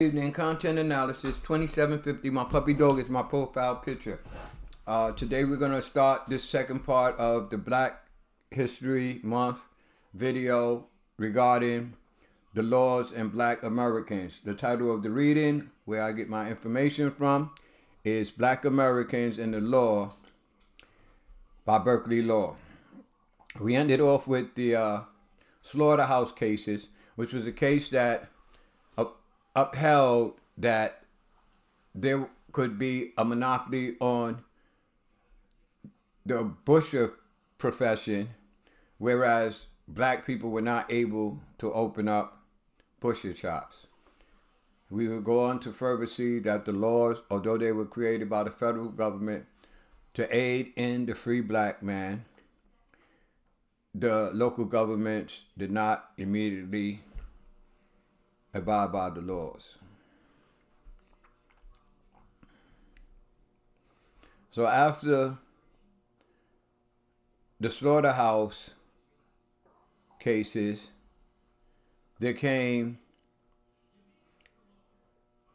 Evening content analysis 2750. My puppy dog is my profile picture. Today we're going to start this second part of the Black History Month video regarding the laws and Black Americans. The title of the reading, where I get my information from, is Black Americans and the Law by Berkeley Law. We ended off with the slaughterhouse cases, which was a case that upheld that there could be a monopoly on the butcher profession, whereas black people were not able to open up butcher shops. We would go on to further see that the laws, although they were created by the federal government to aid in the free black man, the local governments did not immediately abide by the laws. So after the slaughterhouse cases, there came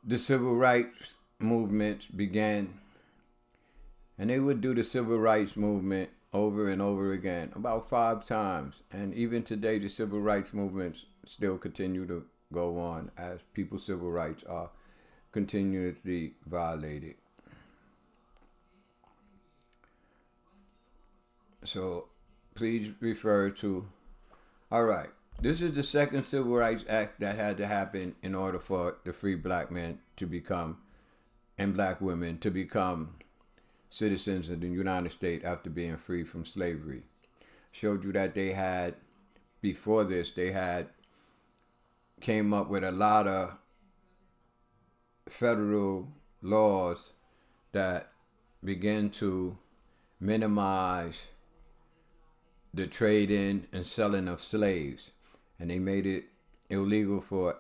the civil rights movement began, and they would do the civil rights movement over and over again, about 5 times. And even today, the civil rights movements still continue to go on as people's civil rights are continuously violated. So please refer to, all right, this is the second Civil Rights Act that had to happen in order for the free black men to become, and black women to become citizens of the United States after being free from slavery. Showed you that they had, before this, they had came up with a lot of federal laws that begin to minimize the trading and selling of slaves. And they made it illegal for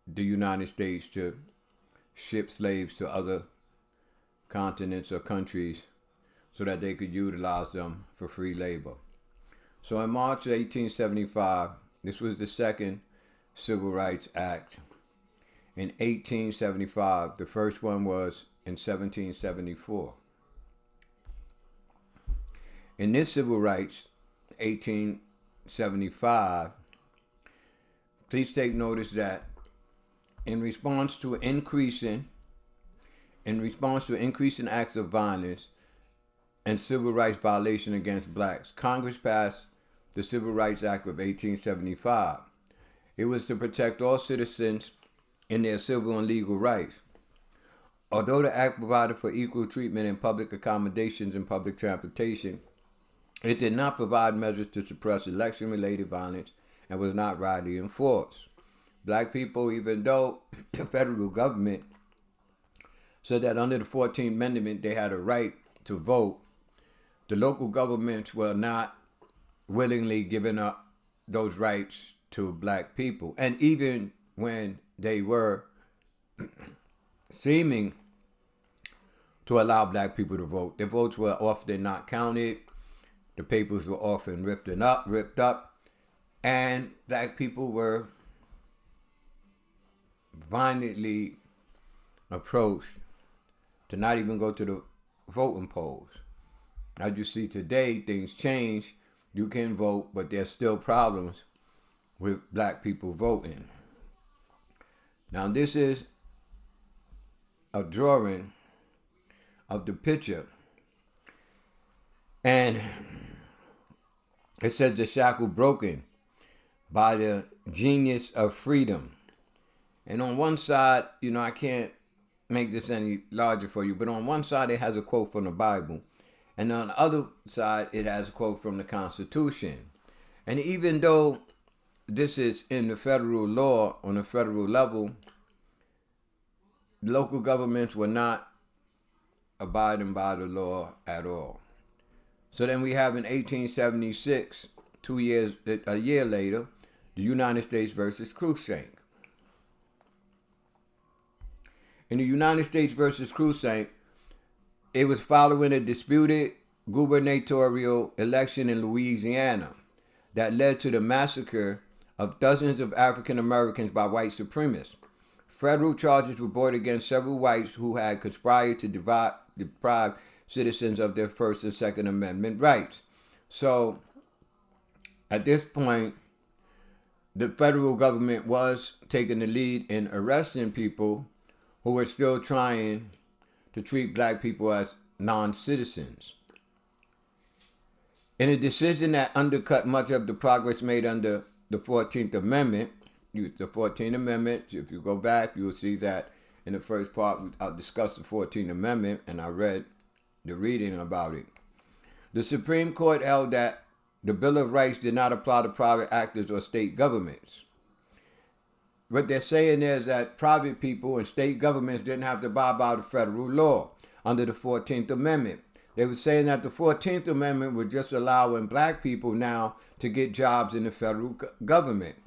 the United States to ship slaves to other continents or countries so that they could utilize them for free labor. So in March 1875, this was the second Civil Rights Act. In 1875, the first one was in 1774. In this Civil Rights, 1875, please take notice that in response to increasing acts of violence and civil rights violation against blacks, Congress passed the Civil Rights Act of 1875. It was to protect all citizens in their civil and legal rights. Although the act provided for equal treatment in public accommodations and public transportation, it did not provide measures to suppress election-related violence and was not widely enforced. Black people, even though the federal government said that under the 14th Amendment they had a right to vote, the local governments were not willingly giving up those rights to black people. And even when they were seeming to allow black people to vote, their votes were often not counted. The papers were often ripped up, and black people were violently approached to not even go to the voting polls. As you see today, things change. You can vote, but there's still problems with black people voting. Now this is a drawing of the picture, and it says the shackle broken by the genius of freedom. And on one side, I can't make this any larger for you, but on one side it has a quote from the Bible, and on the other side it has a quote from the Constitution. And even though this is in the federal law on the federal level, local governments were not abiding by the law at all. So then we have in 1876, a year later, the United States versus Cruikshank. In the United States versus Cruikshank, it was following a disputed gubernatorial election in Louisiana that led to the massacre of dozens of African Americans by white supremacists. Federal charges were brought against several whites who had conspired to deprive citizens of their First and Second Amendment rights. So, at this point, the federal government was taking the lead in arresting people who were still trying to treat black people as non-citizens. In a decision that undercut much of the progress made under the 14th Amendment, the 14th Amendment, if you go back, you'll see that in the first part, I'll discuss the 14th Amendment, and I read the reading about it. The Supreme Court held that the Bill of Rights did not apply to private actors or state governments. What they're saying is that private people and state governments didn't have to abide by the federal law under the 14th Amendment. They were saying that the 14th Amendment was just allowing black people now to get jobs in the federal government.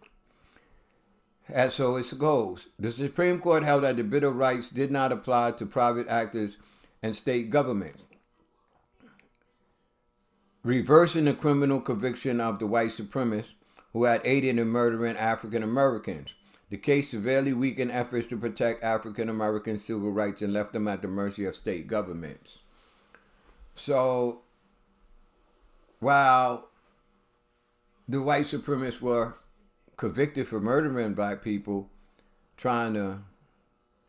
And so it goes. The Supreme Court held that the Bill of Rights did not apply to private actors and state governments, reversing the criminal conviction of the white supremacist who had aided in murdering African Americans. The case severely weakened efforts to protect African American civil rights and left them at the mercy of state governments. So, while the white supremacists were convicted for murdering black people, trying to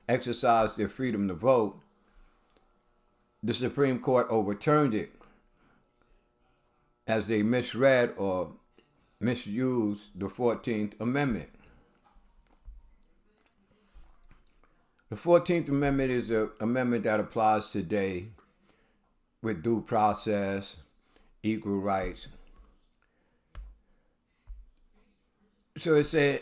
exercise their freedom to vote, the Supreme Court overturned it as they misread or misused the 14th Amendment. The 14th Amendment is an amendment that applies today with due process, equal rights. So it said,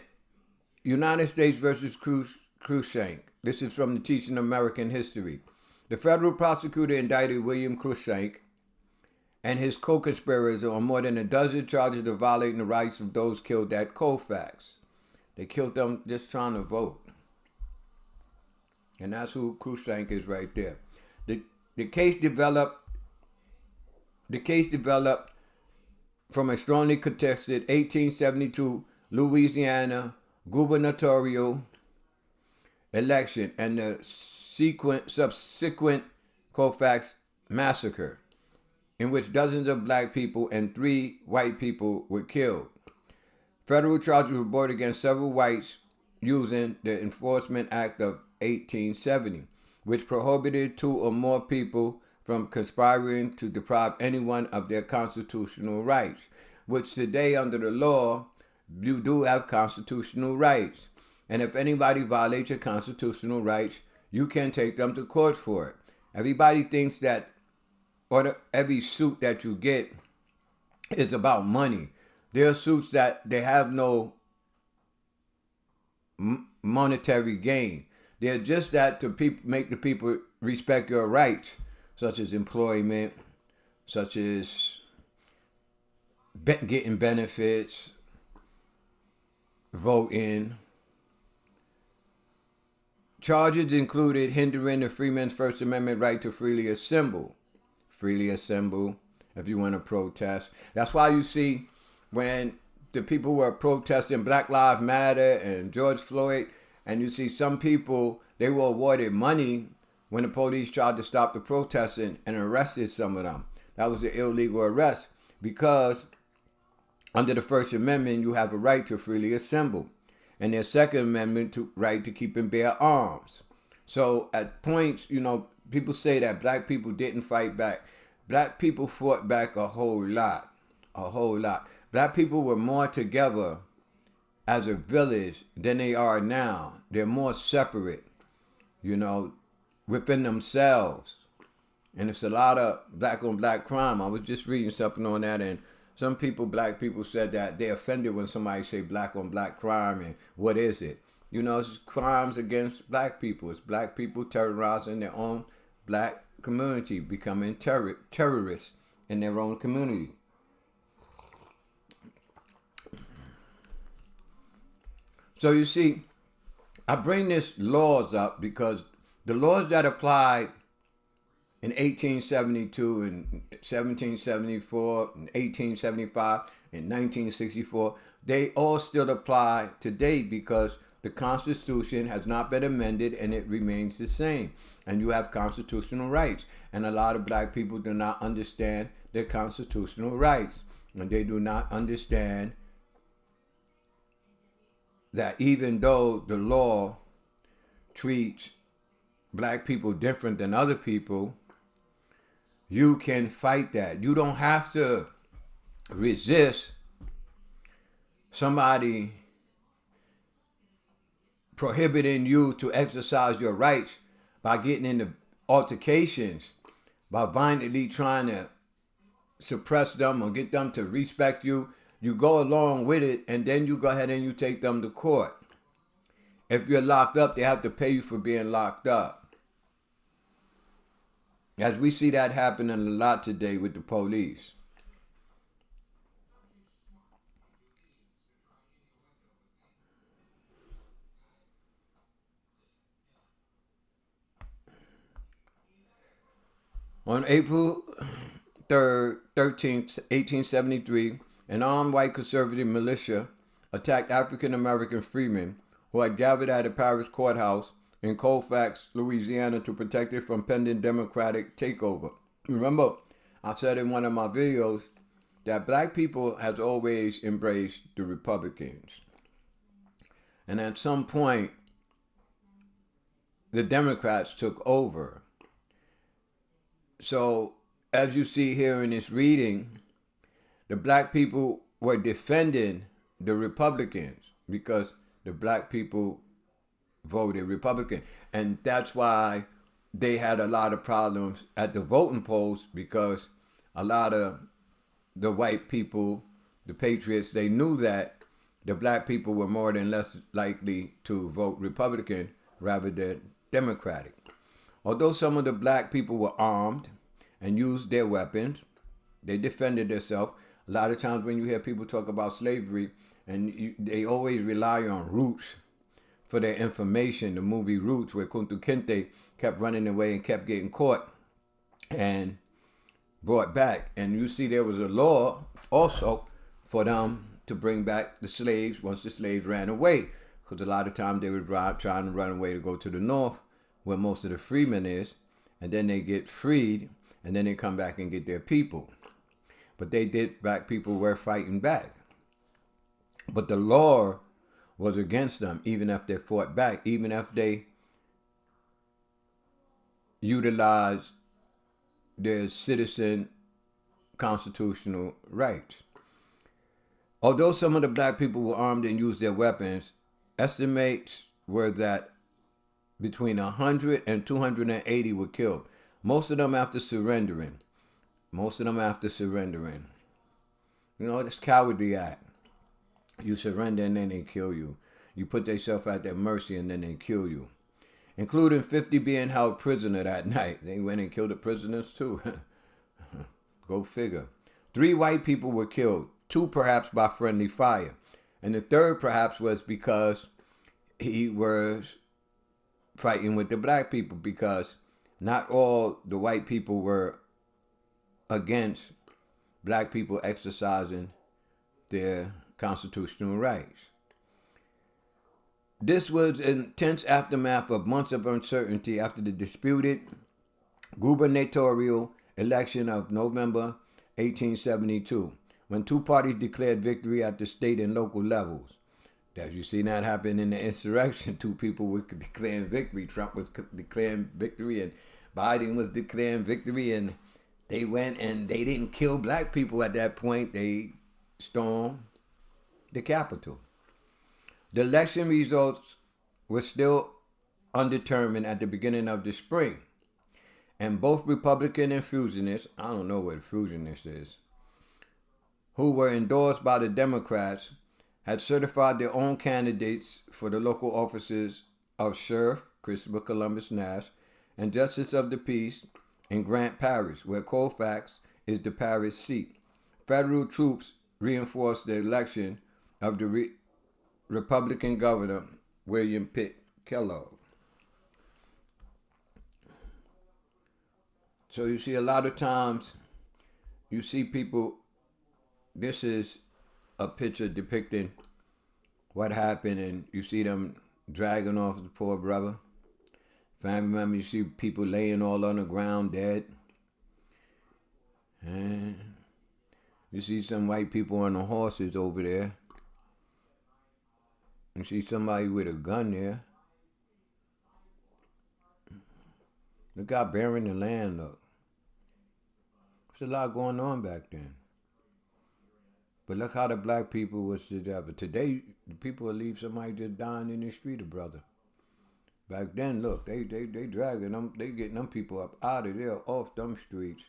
United States versus Cruikshank. This is from the Teaching American History. The federal prosecutor indicted William Cruikshank and his co-conspirators on more than a dozen charges of violating the rights of those killed at Colfax. They killed them just trying to vote. And that's who Cruikshank is right there. The case developed from a strongly contested 1872 Louisiana gubernatorial election and the subsequent Colfax massacre, in which dozens of black people and 3 white people were killed. Federal charges were brought against several whites using the Enforcement Act of 1870, which prohibited 2 or more people from conspiring to deprive anyone of their constitutional rights, which today under the law, you do have constitutional rights. And if anybody violates your constitutional rights, you can take them to court for it. Everybody thinks that every suit that you get is about money. There are suits that they have no monetary gain. They're just that to make the people respect your rights, such as employment, such as getting benefits, voting. Charges included hindering the Freemen's First Amendment right to freely assemble if you want to protest. That's why you see when the people were protesting Black Lives Matter and George Floyd, and you see some people, they were awarded money when the police tried to stop the protesting and arrested some of them. That was an illegal arrest because under the First Amendment, you have a right to freely assemble. And their Second Amendment right to keep and bear arms. So at points, people say that black people didn't fight back. Black people fought back a whole lot. Black people were more together as a village than they are now. They're more separate, within themselves. And it's a lot of black on black crime. I was just reading something on that, and some people, black people, said that they offended when somebody say black on black crime, and what is it? It's crimes against black people. It's black people terrorizing their own black community, becoming terrorists in their own community. So you see, I bring this laws up because the laws that applied in 1872 and 1774 and 1875 and 1964, they all still apply today because the Constitution has not been amended and it remains the same. And you have constitutional rights. And a lot of black people do not understand their constitutional rights. And they do not understand that even though the law treats black people different than other people, you can fight that. You don't have to resist somebody prohibiting you to exercise your rights by getting into altercations, by violently trying to suppress them or get them to respect you. You go along with it, and then you go ahead and you take them to court. If you're locked up, they have to pay you for being locked up. As we see that happening a lot today with the police. On April 3rd, 13th, 1873, an armed white conservative militia attacked African American freemen who had gathered at a Paris courthouse in Colfax, Louisiana to protect it from pending Democratic takeover. Remember, I said in one of my videos that black people has always embraced the Republicans. And at some point, the Democrats took over. So, as you see here in this reading, the black people were defending the Republicans because the black people voted Republican. And that's why they had a lot of problems at the voting polls, because a lot of the white people, the patriots, they knew that the black people were more than less likely to vote Republican rather than Democratic. Although some of the black people were armed and used their weapons, they defended themselves. A lot of times when you hear people talk about slavery, and they always rely on Roots for their information, the movie Roots, where Kunta Kinte kept running away and kept getting caught and brought back. And you see there was a law also for them to bring back the slaves once the slaves ran away, because a lot of times they were trying to run away to go to the north where most of the freemen is, and then they get freed, and then they come back and get their people. But black people were fighting back. But the law was against them, even if they fought back, even if they utilized their citizen constitutional rights. Although some of the black people were armed and used their weapons, estimates were that between 100 and 280 were killed. Most of them after surrendering. You know, it's cowardly act. You surrender and then they kill you. You put yourself at their mercy and then they kill you. Including 50 being held prisoner that night. They went and killed the prisoners too. Go figure. 3 white people were killed. 2 perhaps by friendly fire. And the 3rd perhaps was because he was fighting with the black people, because not all the white people were against black people exercising their constitutional rights. This was an intense aftermath of months of uncertainty after the disputed gubernatorial election of November 1872, when 2 parties declared victory at the state and local levels. As you see that happen in the insurrection, 2 people were declaring victory. Trump was declaring victory and Biden was declaring victory, and they went and they didn't kill black people at that point. They stormed the Capitol. The election results were still undetermined at the beginning of the spring, and both Republican and Fusionists, I don't know what a Fusionist is, who were endorsed by the Democrats, had certified their own candidates for the local offices of Sheriff, Christopher Columbus Nash, and Justice of the Peace in Grant Parish, where Colfax is the parish seat. Federal troops reinforced the election of the Republican governor, William Pitt Kellogg. So you see a lot of times, you see people, this is a picture depicting what happened, and you see them dragging off the poor brother. Family members, you see people laying all on the ground dead. And you see some white people on the horses over there. You see somebody with a gun there. Look how barren the land look. There's a lot going on back then. But look how the black people was together. Today, the people will leave somebody just dying in the street, a brother. Back then, look, they dragging them, they getting them people up out of there, off them streets.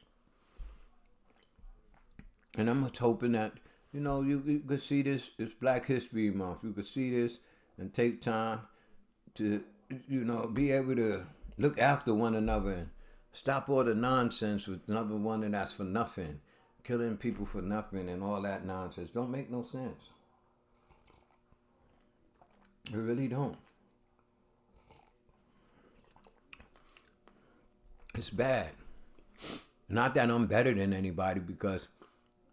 And I'm just hoping that, you could see this Black History Month. You could see this and take time to, be able to look after one another and stop all the nonsense with another one and that's for nothing. Killing people for nothing and all that nonsense. Don't make no sense. It really don't. It's bad. Not that I'm better than anybody, because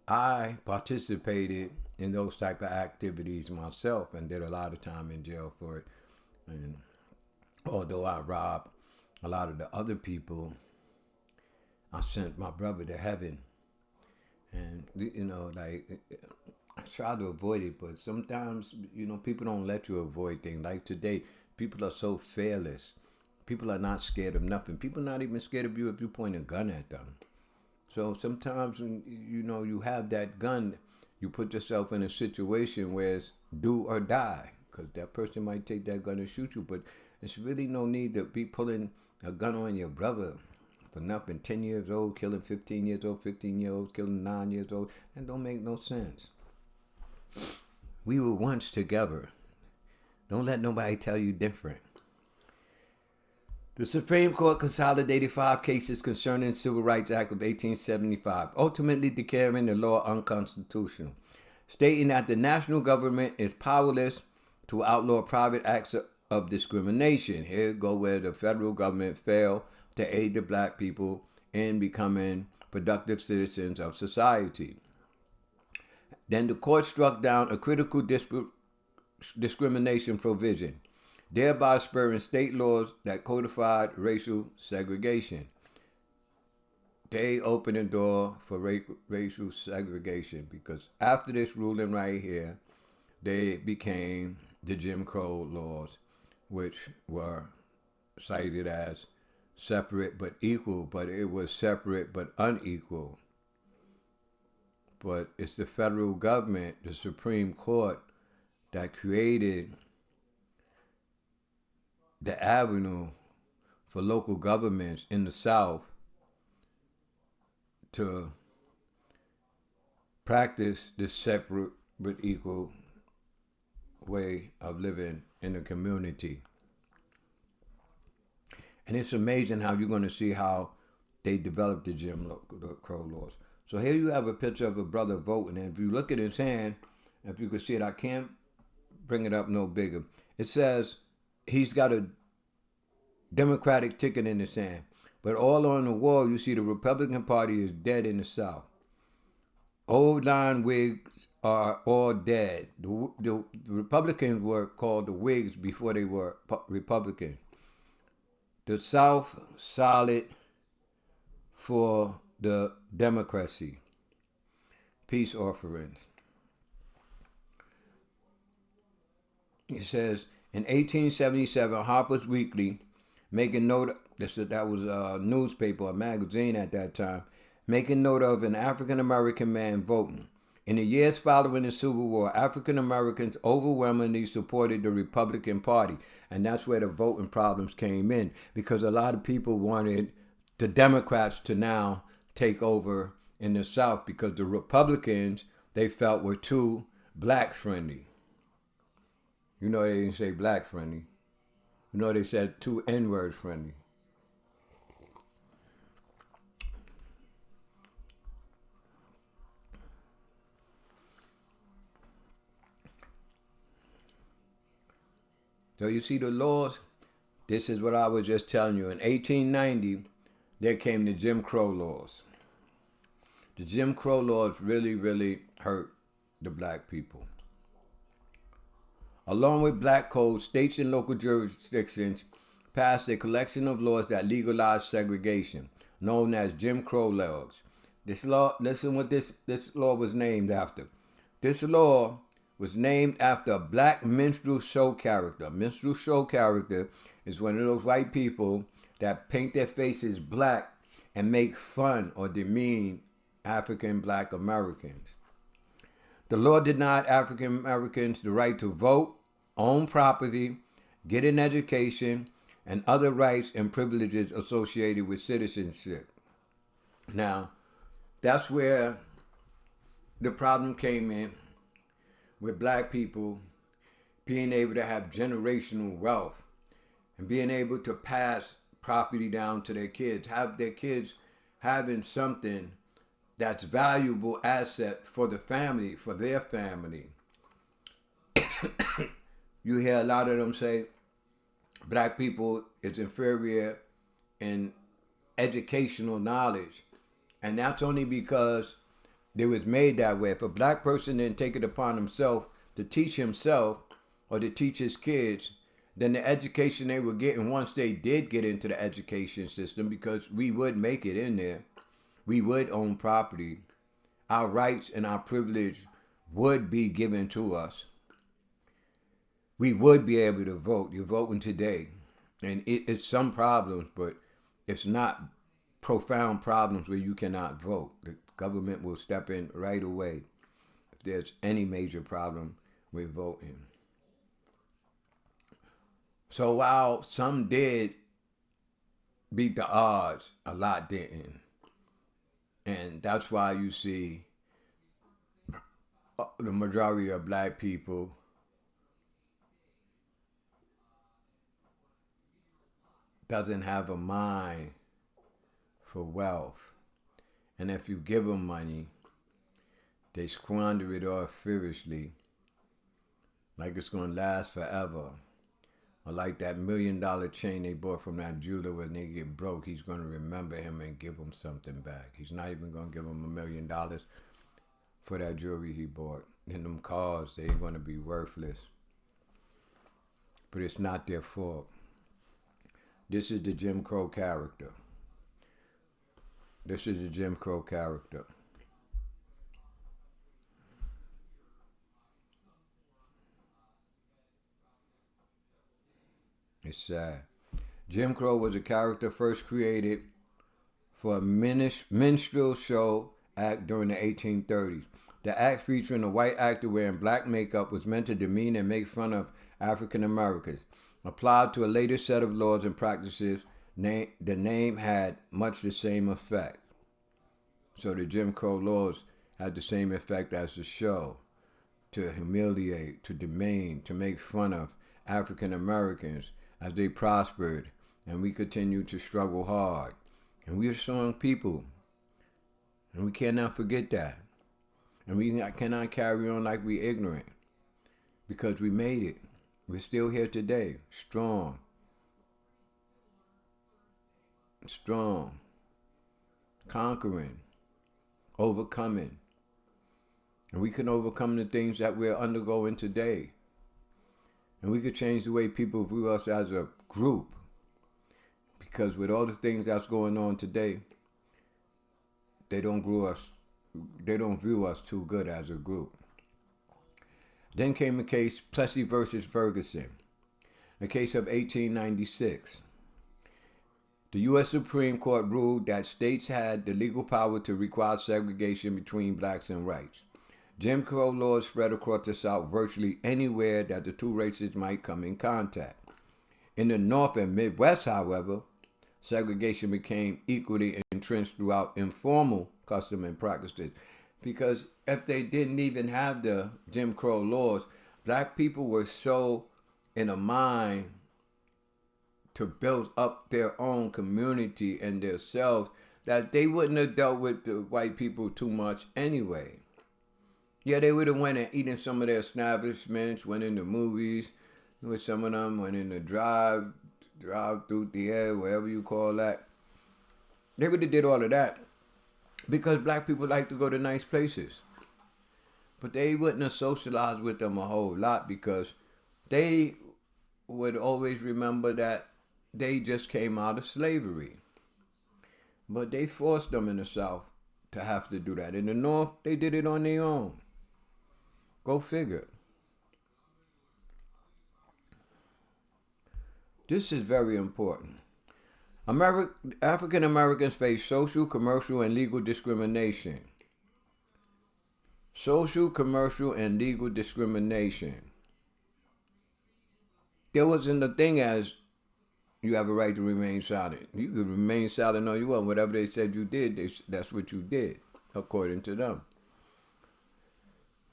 I participated in those type of activities myself and did a lot of time in jail for it. And although I robbed a lot of the other people, I sent my brother to heaven. And, I try to avoid it, but sometimes, people don't let you avoid things. Like today, people are so fearless. People are not scared of nothing. People are not even scared of you if you point a gun at them. So sometimes when, you have that gun, you put yourself in a situation where it's do or die. Because that person might take that gun and shoot you. But there's really no need to be pulling a gun on your brother for nothing. 10 years old, killing 15 years old, 15 years old, killing 9 years old. That don't make no sense. We were once together. Don't let nobody tell you different. The Supreme Court consolidated 5 cases concerning the Civil Rights Act of 1875, ultimately declaring the law unconstitutional, stating that the national government is powerless to outlaw private acts of discrimination. Here go where the federal government failed to aid the black people in becoming productive citizens of society. Then the court struck down a critical discrimination provision, thereby spurring state laws that codified racial segregation. They opened the door for racial segregation, because after this ruling right here, they became the Jim Crow laws, which were cited as separate but equal, but it was separate but unequal. But it's the federal government, the Supreme Court, that created the avenue for local governments in the South to practice this separate but equal way of living in the community. And it's amazing how you're going to see how they developed the Jim Crow laws. So here you have a picture of a brother voting, and if you look at his hand, if you can see it, I can't bring it up no bigger. It says he's got a Democratic ticket in his hand. But all on the wall, you see the Republican Party is dead in the South. Old line Whigs are all dead. The Republicans were called the Whigs before they were Republicans. The South solid for the democracy. Peace offerings. It says, in 1877, Harper's Weekly, making note, that was a newspaper, a magazine at that time, making note of an African-American man voting. In the years following the Civil War, African Americans overwhelmingly supported the Republican Party. And that's where the voting problems came in, because a lot of people wanted the Democrats to now take over in the South, because the Republicans, they felt, were too black friendly. They didn't say black friendly. They said too N-word friendly. So you see the laws, this is what I was just telling you. In 1890, there came the Jim Crow laws. The Jim Crow laws really, really hurt the black people. Along with black codes, states and local jurisdictions passed a collection of laws that legalized segregation, known as Jim Crow laws. This law, listen what this law was named after. This law was named after a black minstrel show character. Minstrel show character is one of those white people that paint their faces black and make fun or demean African black Americans. The law denied African Americans the right to vote, own property, get an education, and other rights and privileges associated with citizenship. Now, that's where the problem came in with black people being able to have generational wealth and being able to pass property down to their kids, have their kids having something that's valuable asset for the family, for their family. You hear a lot of them say black people is inferior in educational knowledge. And that's only because it was made that way. If a black person didn't take it upon himself to teach himself or to teach his kids, then the education they were getting once they did get into the education system, because we would make it in there, we would own property, our rights and our privilege would be given to us. We would be able to vote. You're voting today. And it's some problems, but it's not profound problems where you cannot vote. The government will step in right away if there's any major problem with voting. So while some did beat the odds, a lot didn't. And that's why you see the majority of black people doesn't have a mind for wealth. And if you give them money, they squander it off furiously, like it's going to last forever. Or like that $1 million chain they bought from that jeweler when they get broke, he's going to remember him and give him something back. He's not even going to give him $1 million for that jewelry he bought. And them cars, they ain't going to be worthless. But it's not their fault. This is the Jim Crow character. This is the Jim Crow character. It's sad. Jim Crow was a character first created for a minstrel show act during the 1830s. The act featuring a white actor wearing black makeup was meant to demean and make fun of African Americans. Applied to a later set of laws and practices, the name had much the same effect. So the Jim Crow laws had the same effect as the show, to humiliate, to demean, to make fun of African Americans as they prospered, and we continue to struggle hard. And we are strong people, and we cannot forget that. And we cannot carry on like we ignorant, because we made it. We're still here today, strong, conquering, overcoming. And we can overcome the things that we're undergoing today. And we could change the way people view us as a group. Because with all the things that's going on today, they don't view us too good as a group. Then came the case Plessy versus Ferguson, a case of 1896. The U.S. Supreme Court ruled that states had the legal power to require segregation between blacks and whites. Jim Crow laws spread across the South virtually anywhere that the two races might come in contact. In the North and Midwest, however, segregation became equally entrenched throughout informal custom and practices. Because if they didn't even have the Jim Crow laws, black people were so in a mind to build up their own community and themselves that they wouldn't have dealt with the white people too much anyway. Yeah, they would have went and eaten some of their establishments, went into movies with some of them, went in the drive through the air, whatever you call that. They would have did all of that because black people like to go to nice places. But they wouldn't have socialized with them a whole lot because they would always remember that they just came out of slavery. But they forced them in the South to have to do that. In the North, they did it on their own. Go figure. This is very important. African Americans face social, commercial, and legal discrimination. Social, commercial, and legal discrimination. There wasn't a thing as you have a right to remain silent. You could remain silent all you want. Whatever they said you did, that's what you did, according to them.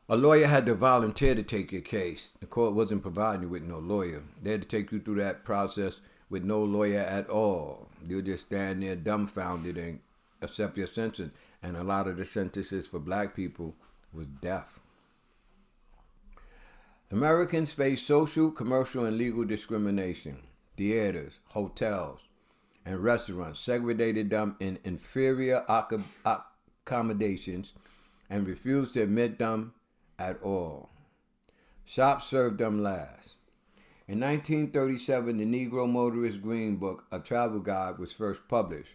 A lawyer had to volunteer to take your case. The court wasn't providing you with no lawyer. They had to take you through that process with no lawyer at all. You'll just stand there dumbfounded and accept your sentence. And a lot of the sentences for black people was death. Americans face social, commercial, and legal discrimination. Theaters, hotels, and restaurants segregated them in inferior accommodations and refused to admit them at all. Shops served them last. In 1937, the Negro Motorist Green Book, a travel guide, was first published.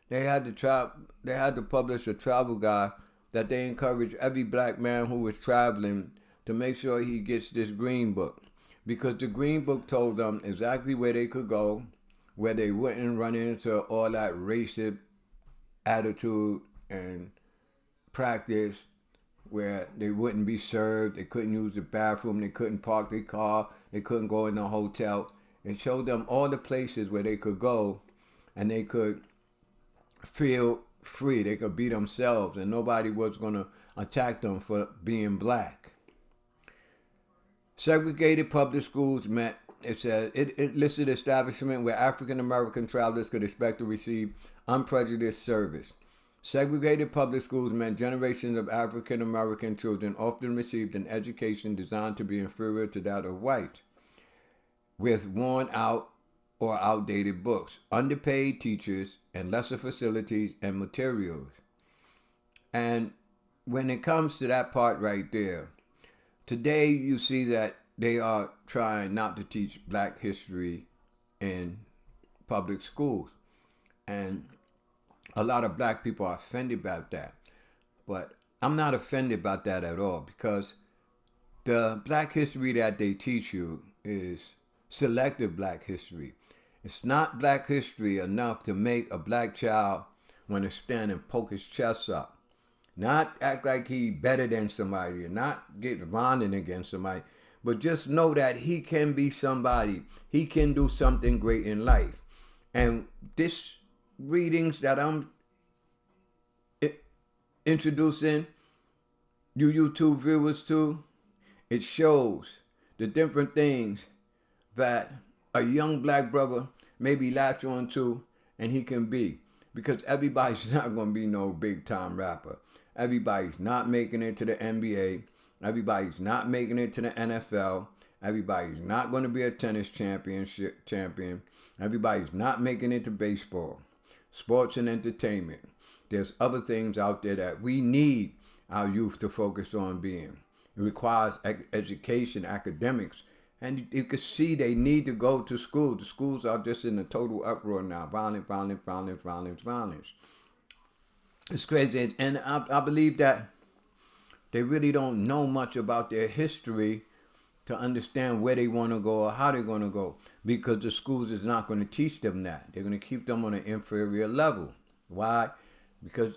They had to publish a travel guide that they encouraged every black man who was traveling to make sure he gets this Green Book. Because the Green Book told them exactly where they could go, where they wouldn't run into all that racist attitude and practice, where they wouldn't be served, they couldn't use the bathroom, they couldn't park their car, they couldn't go in the hotel. It showed them all the places where they could go and they could feel free, they could be themselves, and nobody was going to attack them for being black. Segregated public schools meant, it listed establishment where African American travelers could expect to receive unprejudiced service. Segregated public schools meant generations of African American children often received an education designed to be inferior to that of white, with worn out or outdated books, underpaid teachers, and lesser facilities and materials. And when it comes to that part right there, today you see that they are trying not to teach black history in public schools. And a lot of black people are offended about that. But I'm not offended about that at all, because the black history that they teach you is selective black history. It's not black history enough to make a black child want to stand and poke his chest up. Not act like he better than somebody, and not get violent against somebody, but just know that he can be somebody. He can do something great in life. And this readings that I'm introducing you YouTube viewers to, it shows the different things that a young black brother maybe latch on to and he can be. Because everybody's not going to be no big time rapper. Everybody's not making it to the NBA. Everybody's not making it to the NFL. Everybody's not going to be a tennis champion. Everybody's not making it to baseball. Sports and entertainment. There's other things out there that we need our youth to focus on being. It requires education, academics. And you can see they need to go to school. The schools are just in a total uproar now. Violence. It's crazy. And I believe that they really don't know much about their history to understand where they want to go or how they're going to go. Because the schools is not going to teach them that. They're going to keep them on an inferior level. Why? Because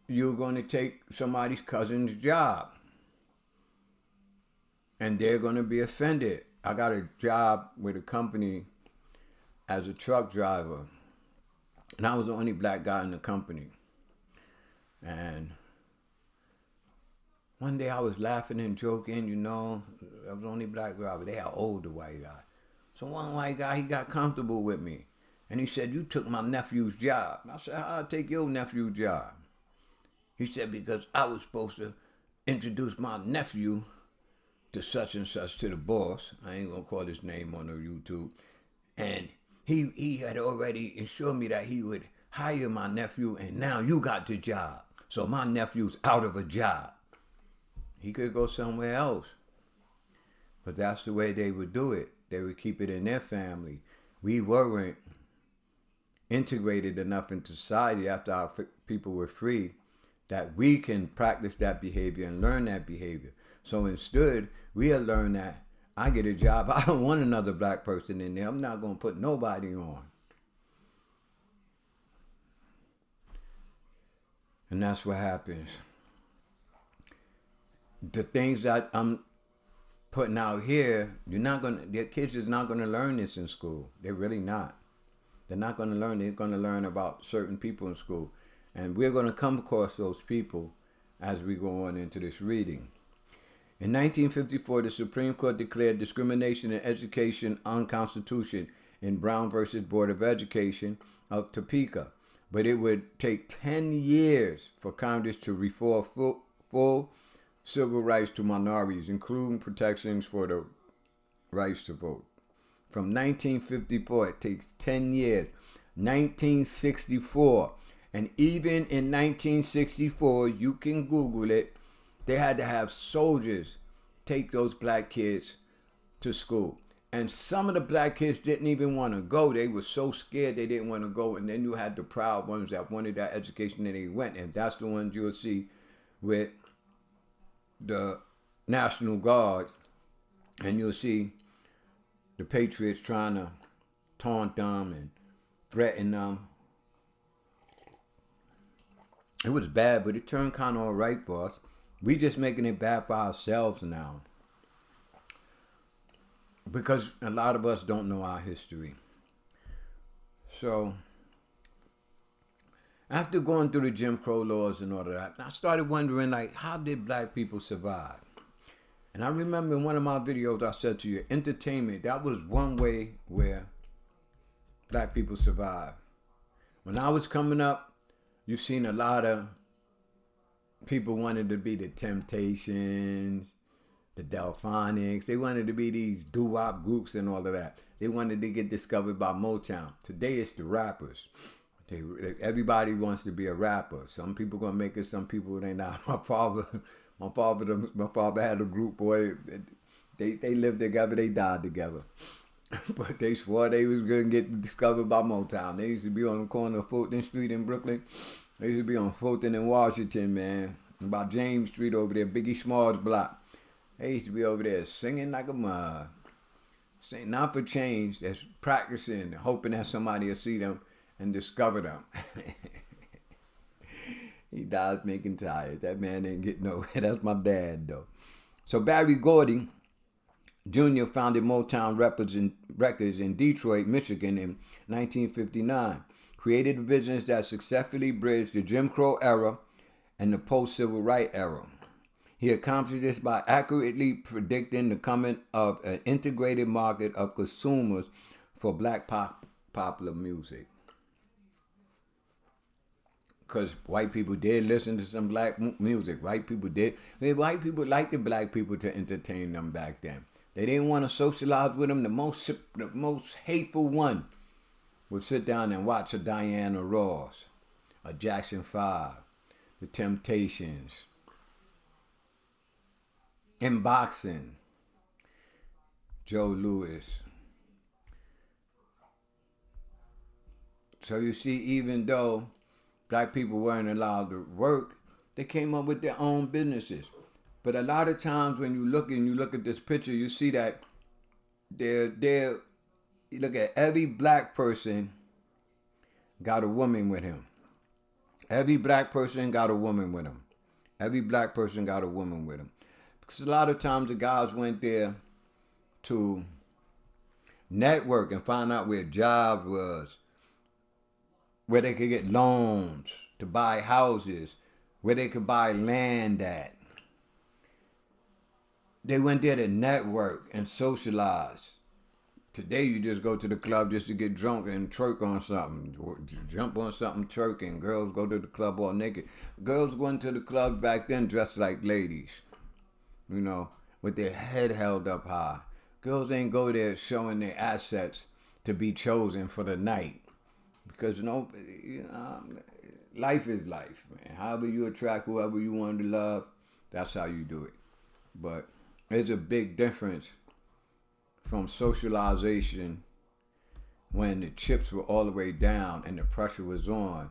you're going to take somebody's cousin's job. And they're going to be offended. I got a job with a company as a truck driver. And I was the only black guy in the company. And one day I was laughing and joking, I was the only black driver. They had an older white guy. So one white guy, he got comfortable with me. And he said, "You took my nephew's job." I said, "How'd I take your nephew's job?" He said, "Because I was supposed to introduce my nephew to such and such, to the boss." I ain't gonna call his name on the YouTube. And he had already assured me that he would hire my nephew, and now you got the job. So my nephew's out of a job. He could go somewhere else. But that's the way they would do it. They would keep it in their family. We weren't integrated enough into society after our people were free that we can practice that behavior and learn that behavior. So instead, we have learned that I get a job. I don't want another black person in there. I'm not going to put nobody on. And that's what happens. The things that I'm putting out here, their kids is not gonna learn this in school. They're really not. They're not gonna learn. They're gonna learn about certain people in school, and we're gonna come across those people as we go on into this reading. In 1954, the Supreme Court declared discrimination in education unconstitutional in Brown versus Board of Education of Topeka, but it would take 10 years for Congress to restore full civil rights to minorities, including protections for the rights to vote. From 1954, it takes 10 years. 1964, and even in 1964, you can Google it, they had to have soldiers take those black kids to school. And some of the black kids didn't even want to go. They were so scared they didn't want to go. And then you had the proud ones that wanted that education and they went. And that's the ones you'll see with the National Guard. And you'll see the Patriots trying to taunt them and threaten them. It was bad, but it turned kind of all right for us. We just making it bad for ourselves now. Because a lot of us don't know our history. So, after going through the Jim Crow laws and all of that, I started wondering, like, how did black people survive? And I remember in one of my videos I said to you, entertainment, that was one way where black people survived. When I was coming up, you've seen a lot of people wanted to be the Temptations, the Delphonics. They wanted to be these doo-wop groups and all of that. They wanted to get discovered by Motown. Today it's the rappers. Everybody wants to be a rapper. Some people gonna make it, some people they not. My father had a group, boy. They lived together, they died together. But they swore they was gonna get discovered by Motown. They used to be on the corner of Fulton Street in Brooklyn. They used to be on Fulton and Washington, man. About James Street over there, Biggie Smalls block. They used to be over there singing like a mug. Saying not for change, that's practicing, hoping that somebody will see them and discover them. He died making tired. That man didn't get nowhere. That's my dad, though. So Barry Gordy Jr. founded Motown Records in Detroit, Michigan in 1959. Created a business that successfully bridged the Jim Crow era and the post-civil rights era. He accomplished this by accurately predicting the coming of an integrated market of consumers for black popular music. Because white people did listen to some black music. White people did. White people liked the black people to entertain them back then. They didn't want to socialize with them. The most hateful one would sit down and watch a Diana Ross, a Jackson 5, the Temptations, in boxing, Joe Louis. So you see, even though black people weren't allowed to work, they came up with their own businesses. But a lot of times when you look at this picture, you see that you look at every black person got a woman with him. Every black person got a woman with him. Every black person got a woman with him. Because a lot of times the guys went there to network and find out where jobs was, where they could get loans to buy houses, where they could buy land at. They went there to network and socialize. Today you just go to the club just to get drunk and twerk on something. Or jump on something twerking. Girls go to the club all naked. Girls went to the club back then dressed like ladies. You know, with their head held up high. Girls ain't go there showing their assets to be chosen for the night. Because, life is life, man. However you attract whoever you want to love, that's how you do it. But there's a big difference from socialization when the chips were all the way down and the pressure was on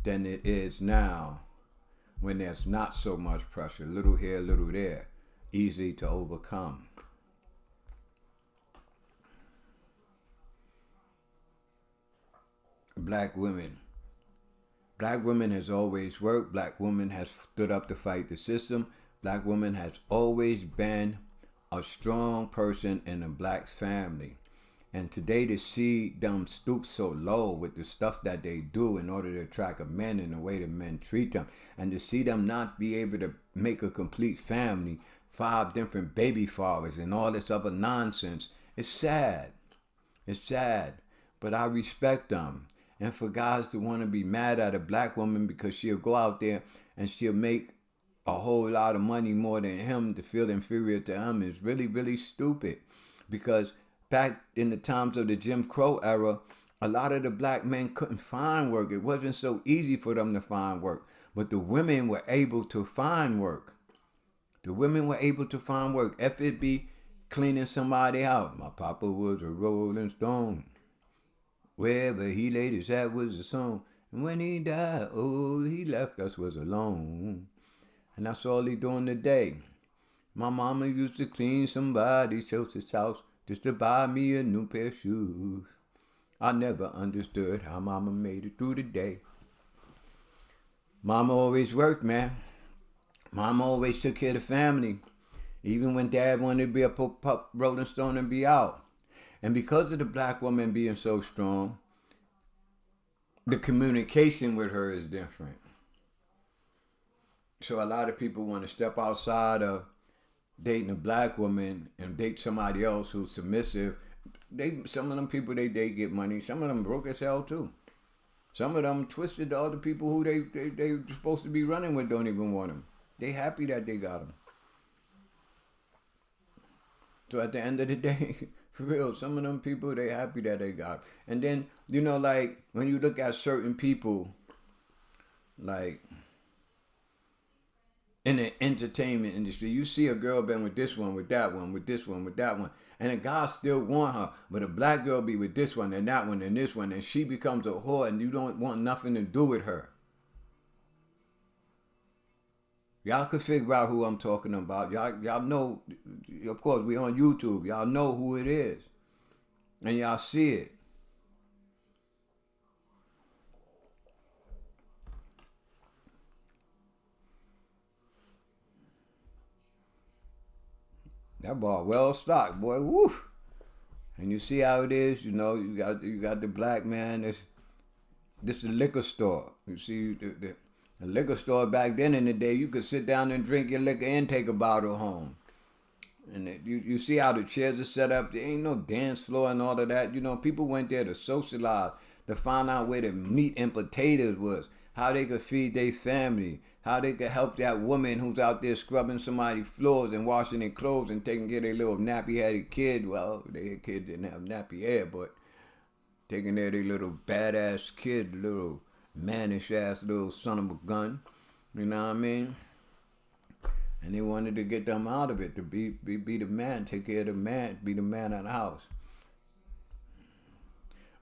than it is now when there's not so much pressure. Little here, little there. Easy to overcome. Black women. Black women has always worked. Black women has stood up to fight the system. Black woman has always been a strong person in a black family. And today to see them stoop so low with the stuff that they do in order to attract a man and the way the men treat them, and to see them not be able to make a complete family, 5 different baby fathers and all this other nonsense, it's sad. It's sad. But I respect them. And for guys to want to be mad at a black woman because she'll go out there and she'll make a whole lot of money more than him to feel inferior to him is really, really stupid. Because back in the times of the Jim Crow era, a lot of the black men couldn't find work. It wasn't so easy for them to find work. But the women were able to find work. The women were able to find work. If it be cleaning somebody out. My papa was a rolling stone. Wherever he laid his hat was a song. And when he died, oh, he left us was alone. And that's all he doing today. My mama used to clean somebody else's house just to buy me a new pair of shoes. I never understood how mama made it through the day. Mama always worked, man. Mama always took care of the family. Even when dad wanted to be a pup rolling stone and be out. And because of the black woman being so strong, the communication with her is different. So a lot of people want to step outside of dating a black woman and date somebody else who's submissive. Some of them people they date get money. Some of them broke as hell too. Some of them twisted the other people who they supposed to be running with don't even want them. They happy that they got them. So at the end of the day, for real, some of them people, they happy that they got them. And then, you know, like, when you look at certain people, like, in the entertainment industry, you see a girl been with this one, with that one, with this one, with that one, and a guy still want her, but a black girl be with this one and that one and this one, and she becomes a whore and you don't want nothing to do with her. Y'all could figure out who I'm talking about. Y'all know, of course, we on YouTube. Y'all know who it is. And y'all see it. That bar well stocked, boy. Woo! And you see how it is. You know, you got the black man. This is a liquor store. You see the liquor store back then in the day, you could sit down and drink your liquor and take a bottle home. And you see how the chairs are set up. There ain't no dance floor and all of that. You know, people went there to socialize, to find out where the meat and potatoes was, how they could feed their family, how they could help that woman who's out there scrubbing somebody's floors and washing their clothes and taking care of their little nappy-headed kid. Well, their kid didn't have nappy hair, but taking care of their little badass kid, little mannish-ass little son of a gun. You know what I mean? And they wanted to get them out of it, to be the man, take care of the man, be the man of the house.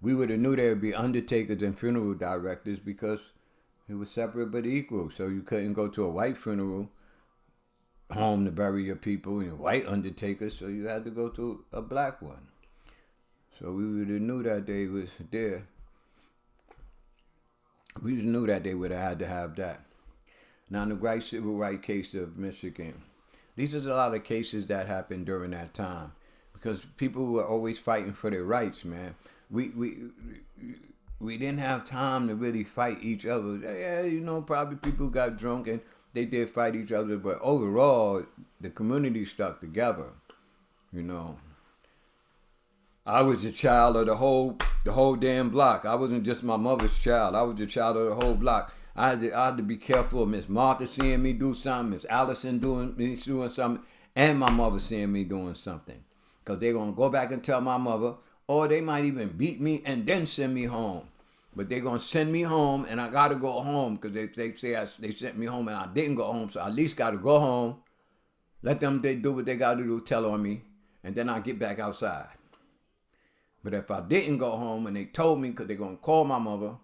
We would have knew there would be undertakers and funeral directors because it was separate but equal. So you couldn't go to a white funeral home to bury your people and white undertakers, so you had to go to a black one. So we would have knew that they was there. We just knew that they would have had to have that. Now, in the great civil rights case of Michigan, these are a lot of cases that happened during that time because people were always fighting for their rights, man. We didn't have time to really fight each other. Yeah, you know, probably people got drunk and they did fight each other, but overall, the community stuck together, you know. I was a child of the whole damn block. I wasn't just my mother's child. I was a child of the whole block. I had to be careful of Miss Martha seeing me do something, Miss Allison doing something, and my mother seeing me doing something. Because they're going to go back and tell my mother, or they might even beat me and then send me home. But they're going to send me home, and I got to go home because they say they sent me home and I didn't go home, so I at least got to go home. Let them do what they got to do, tell on me. and then I get back outside. But if I didn't go home and they told me because they're going to call my mother,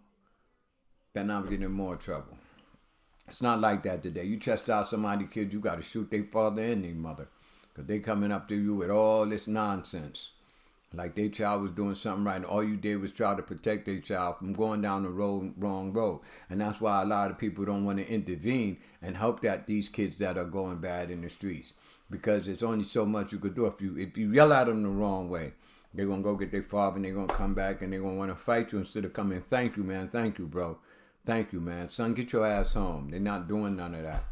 then I'm getting in more trouble. It's not like that today. You chastise somebody's kid, you got to shoot their father and their mother because they coming up to you with all this nonsense. Like their child was doing something right, and all you did was try to protect their child from going down the wrong road. And that's why a lot of people don't want to intervene and help these kids that are going bad in the streets. Because it's only so much you could do. If you yell at them the wrong way, they're going to go get their father and they're going to come back and they're going to want to fight you instead of coming, thank you, man. Thank you, bro. Thank you, man. Son, get your ass home. They're not doing none of that.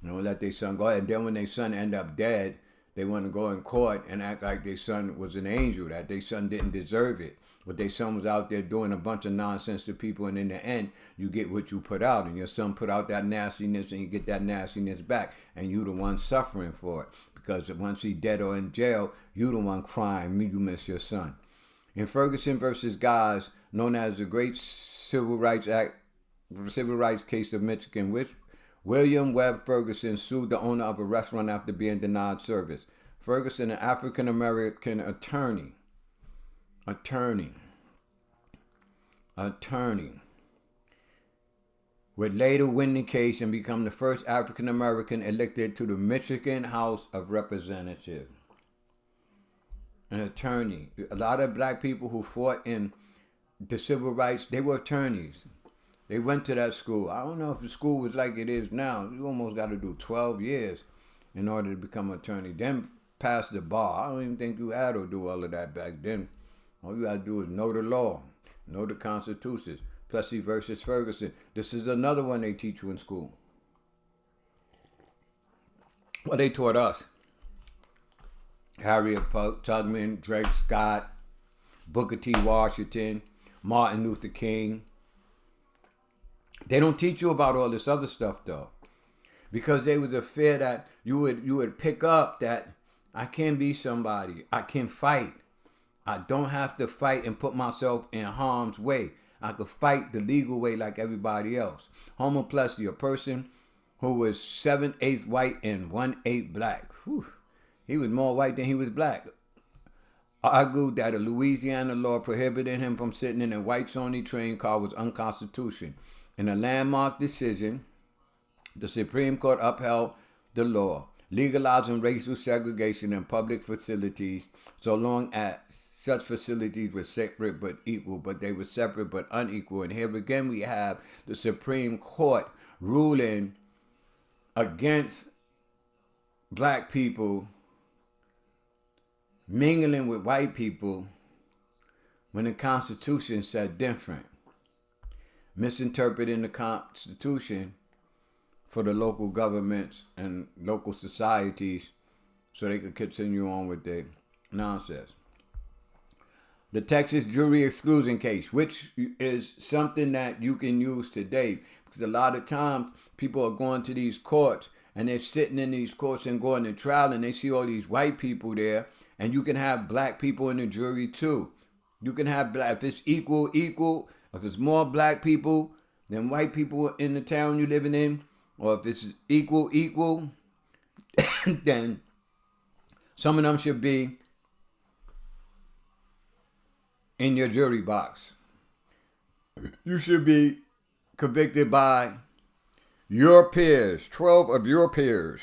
You know, let their son go. And then when their son end up dead, they want to go in court and act like their son was an angel, that their son didn't deserve it. But their son was out there doing a bunch of nonsense to people, and in the end, you get what you put out. And your son put out that nastiness, and you get that nastiness back. And you the one suffering for it. Because once he's dead or in jail, you the one crying, you miss your son. In Ferguson versus Guys, known as the Great Civil Rights Case of Michigan, which William Webb Ferguson sued the owner of a restaurant after being denied service. Ferguson, an African-American attorney, would later win the case and become the first African-American elected to the Michigan House of Representatives. An attorney. A lot of black people who fought in the civil rights, they were attorneys. They went to that school. I don't know if the school was like it is now. You almost got to do 12 years in order to become an attorney. Then pass the bar. I don't even think you had to do all of that back then. All you got to do is know the law, know the Constitution. Plessy versus Ferguson. This is another one they teach you in school. Well, they taught us. Harriet Tubman, Dred Scott, Booker T. Washington, Martin Luther King. They don't teach you about all this other stuff though, because there was a fear that you would pick up that I can be somebody, I can fight. I don't have to fight and put myself in harm's way. I could fight the legal way like everybody else. Homer Plessy, a person who was 7/8 white and 1/8 black. Whew. He was more white than he was black. Argued that a Louisiana law prohibiting him from sitting in a whites-only train car was unconstitutional. In a landmark decision, the Supreme Court upheld the law, legalizing racial segregation in public facilities so long as such facilities were separate but equal, but they were separate but unequal. And here again we have the Supreme Court ruling against black people mingling with white people when the Constitution said different. Misinterpreting the Constitution for the local governments and local societies so they could continue on with their nonsense. The Texas jury exclusion case, which is something that you can use today, because a lot of times people are going to these courts and they're sitting in these courts and going to trial and they see all these white people there, and you can have black people in the jury too. You can have black, if it's equal, if it's more black people than white people in the town you're living in, or if it's equal, then some of them should be in your jury box. You should be convicted by your peers, 12 of your peers.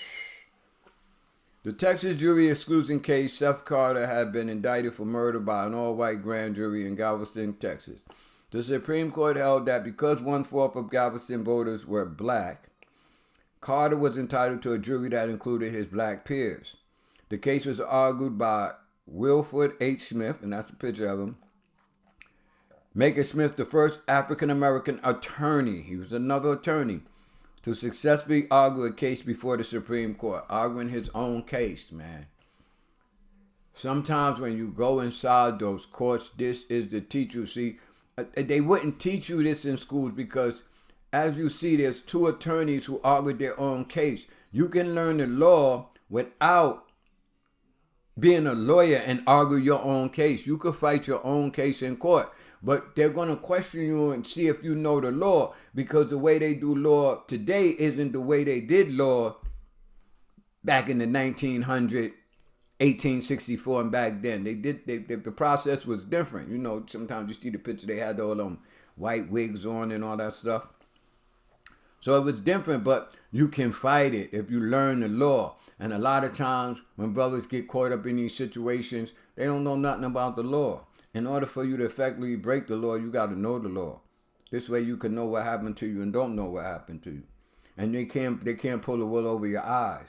The Texas jury exclusion case, Seth Carter had been indicted for murder by an all-white grand jury in Galveston, Texas. The Supreme Court held that because 1/4 of Galveston voters were black, Carter was entitled to a jury that included his black peers. The case was argued by Wilford H. Smith, and that's a picture of him, making Smith the first African-American attorney. He was another attorney to successfully argue a case before the Supreme Court, arguing his own case, man. Sometimes when you go inside those courts, this is the teacher. See, they wouldn't teach you this in schools because, as you see, there's two attorneys who argued their own case. You can learn the law without being a lawyer and argue your own case. You could fight your own case in court. But they're going to question you and see if you know the law, because the way they do law today isn't the way they did law back in the 1900s 1864 and back then. The process was different. You know, sometimes you see the picture, they had all them white wigs on and all that stuff. So it was different, but you can fight it if you learn the law. And a lot of times when brothers get caught up in these situations, they don't know nothing about the law. In order for you to effectively break the law, you got to know the law. This way you can know what happened to you and don't know what happened to you. And they can't pull the wool over your eyes.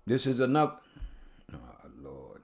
This is enough. Oh, Lord.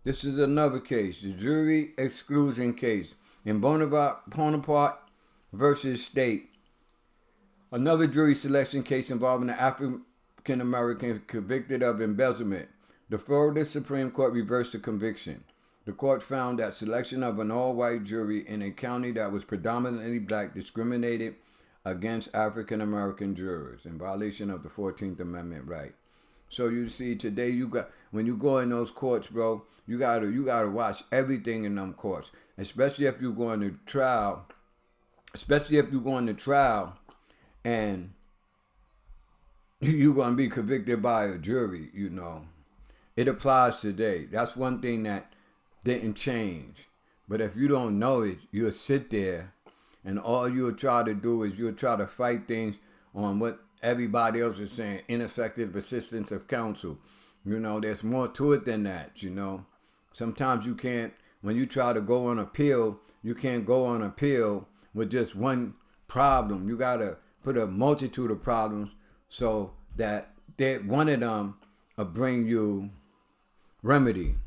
This is another case, the jury exclusion case in Bonaparte versus State. Another jury selection case involving an African American convicted of embezzlement. The Florida Supreme Court reversed the conviction. The court found that selection of an all-white jury in a county that was predominantly black discriminated against African American jurors in violation of the 14th Amendment right. So you see, today when you go in those courts, bro, you gotta watch everything in them courts, especially if you're going to trial. Especially if you're going to trial, and you're going to be convicted by a jury. You know, it applies today. That's one thing that didn't change. But if you don't know it, you'll sit there, and all you'll try to do is you'll try to fight things on what everybody else is saying, ineffective assistance of counsel. You know, there's more to it than that, you know. Sometimes you can't, when you try to go on appeal, you can't go on appeal with just one problem. You got to put a multitude of problems so that one of them will bring you remedy.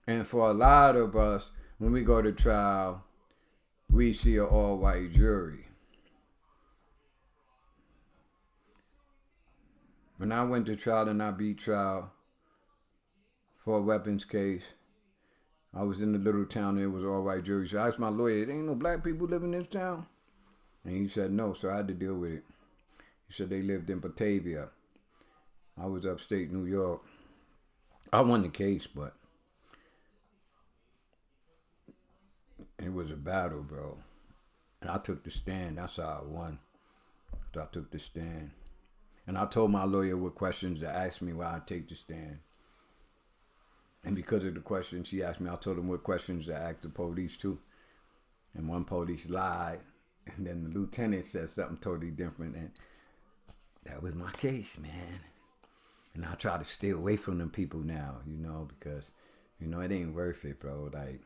And for a lot of us, when we go to trial, we see an all-white jury. When I went to trial and I beat trial for a weapons case, I was in the little town, there was all white jury. So I asked my lawyer, there ain't no black people live in this town? And he said no, so I had to deal with it. He said they lived in Batavia. I was upstate New York. I won the case, but it was a battle, bro. And I took the stand. That's how I won. So I took the stand. And I told my lawyer what questions to ask me while I take the stand. And because of the questions she asked me, I told him what questions to ask the police too. And one police lied. And then the lieutenant said something totally different. And that was my case, man. And I try to stay away from them people now, you know, because, you know, it ain't worth it, bro. Like,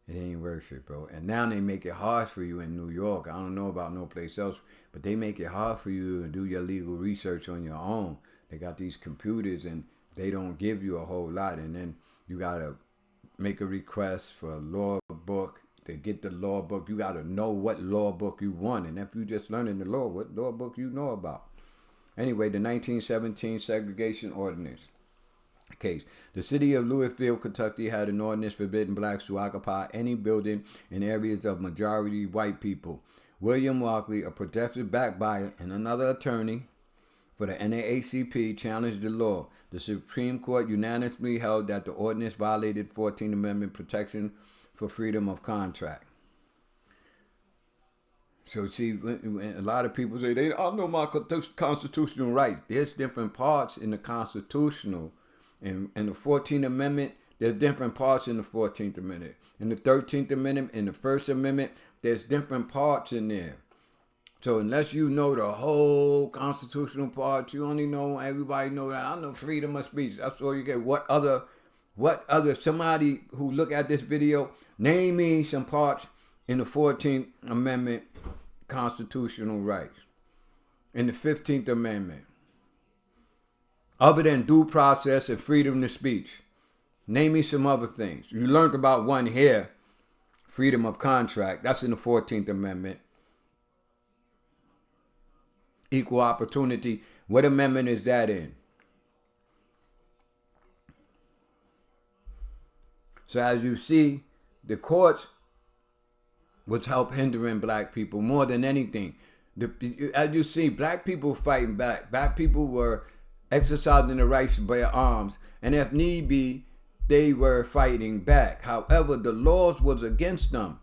it ain't worth it, bro. And now they make it hard for you in New York. I don't know about no place else, but they make it hard for you to do your legal research on your own. They got these computers and they don't give you a whole lot. And then you got to make a request for a law book. To get the law book, you got to know what law book you want. And if you just learning the law, what law book you know about. Anyway, the 1917 segregation ordinance case. The city of Louisville, Kentucky had an ordinance forbidding blacks to occupy any building in areas of majority white people. William Walkley, a progressive backbiter and another attorney for the NAACP, challenged the law. The Supreme Court unanimously held that the ordinance violated 14th Amendment protection for freedom of contract. So see, when a lot of people say, I know my constitutional rights. There's different parts in the constitutional. In the 14th Amendment, there's different parts in the 14th Amendment. In the 13th Amendment, in the First Amendment, there's different parts in there. So unless you know the whole constitutional part, you only know, everybody know that. I know freedom of speech. That's all you get. What other, somebody who look at this video, name me some parts in the 14th Amendment constitutional rights. In the 15th Amendment. Other than due process and freedom of speech. Name me some other things. You learned about one here, freedom of contract. That's in the 14th Amendment. Equal opportunity. What amendment is that in? So as you see, the courts was help hindering black people more than anything. As you see, black people fighting back. Black people were exercising the rights to bear arms. And if need be, they were fighting back. However, the laws was against them.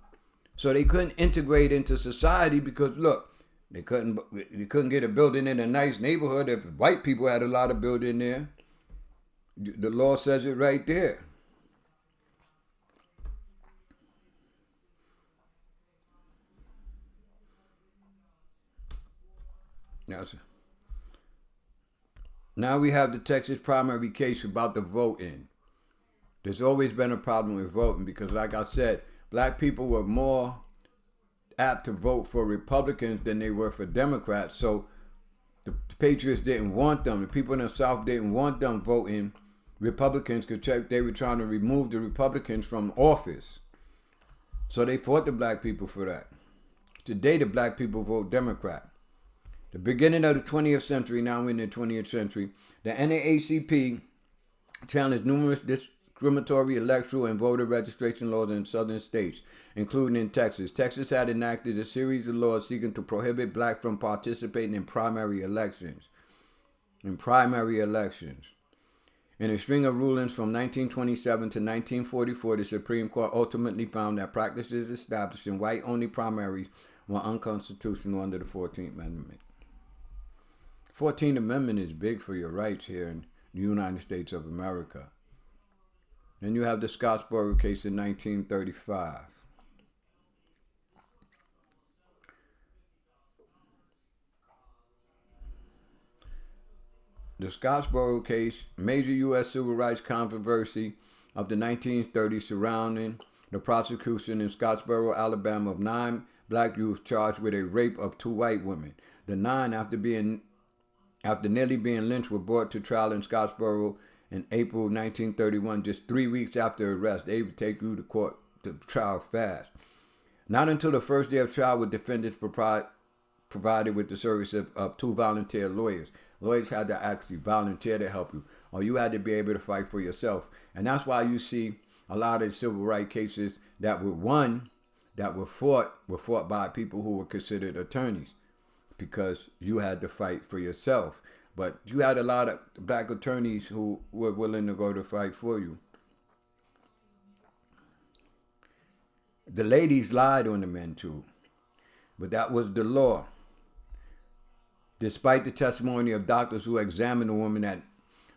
So they couldn't integrate into society because, look, they couldn't get a building in a nice neighborhood if white people had a lot of building there. The law says it right there. Now we have the Texas primary case about the voting. There's always been a problem with voting because, like I said, black people were more apt to vote for Republicans than they were for Democrats. So the Patriots didn't want them. The people in the South didn't want them voting Republicans because they were trying to remove the Republicans from office. So they fought the black people for that. Today, the black people vote Democrat. The beginning of the 20th century, now we're in the 20th century, the NAACP challenged numerous discriminatory electoral and voter registration laws in southern states, including in Texas. Texas had enacted a series of laws seeking to prohibit blacks from participating in primary elections. In a string of rulings from 1927 to 1944, the Supreme Court ultimately found that practices established in white-only primaries were unconstitutional under the 14th Amendment. 14th Amendment is big for your rights here in the United States of America. Then you have the Scottsboro case in 1935. The Scottsboro case, major U.S. civil rights controversy of the 1930s surrounding the prosecution in Scottsboro, Alabama of 9 black youths charged with a rape of 2 white women. The 9, after nearly being lynched, were brought to trial in Scottsboro in April 1931, just 3 weeks after arrest. They would take you to court to trial fast. Not until the first day of trial were defendants provided with the service of 2 volunteer lawyers. Lawyers had to actually volunteer to help you, or you had to be able to fight for yourself. And that's why you see a lot of civil rights cases that were won, that were fought by people who were considered attorneys, because you had to fight for yourself. But you had a lot of black attorneys who were willing to go to fight for you. The ladies lied on the men too, but that was the law. Despite the testimony of doctors who examined the woman that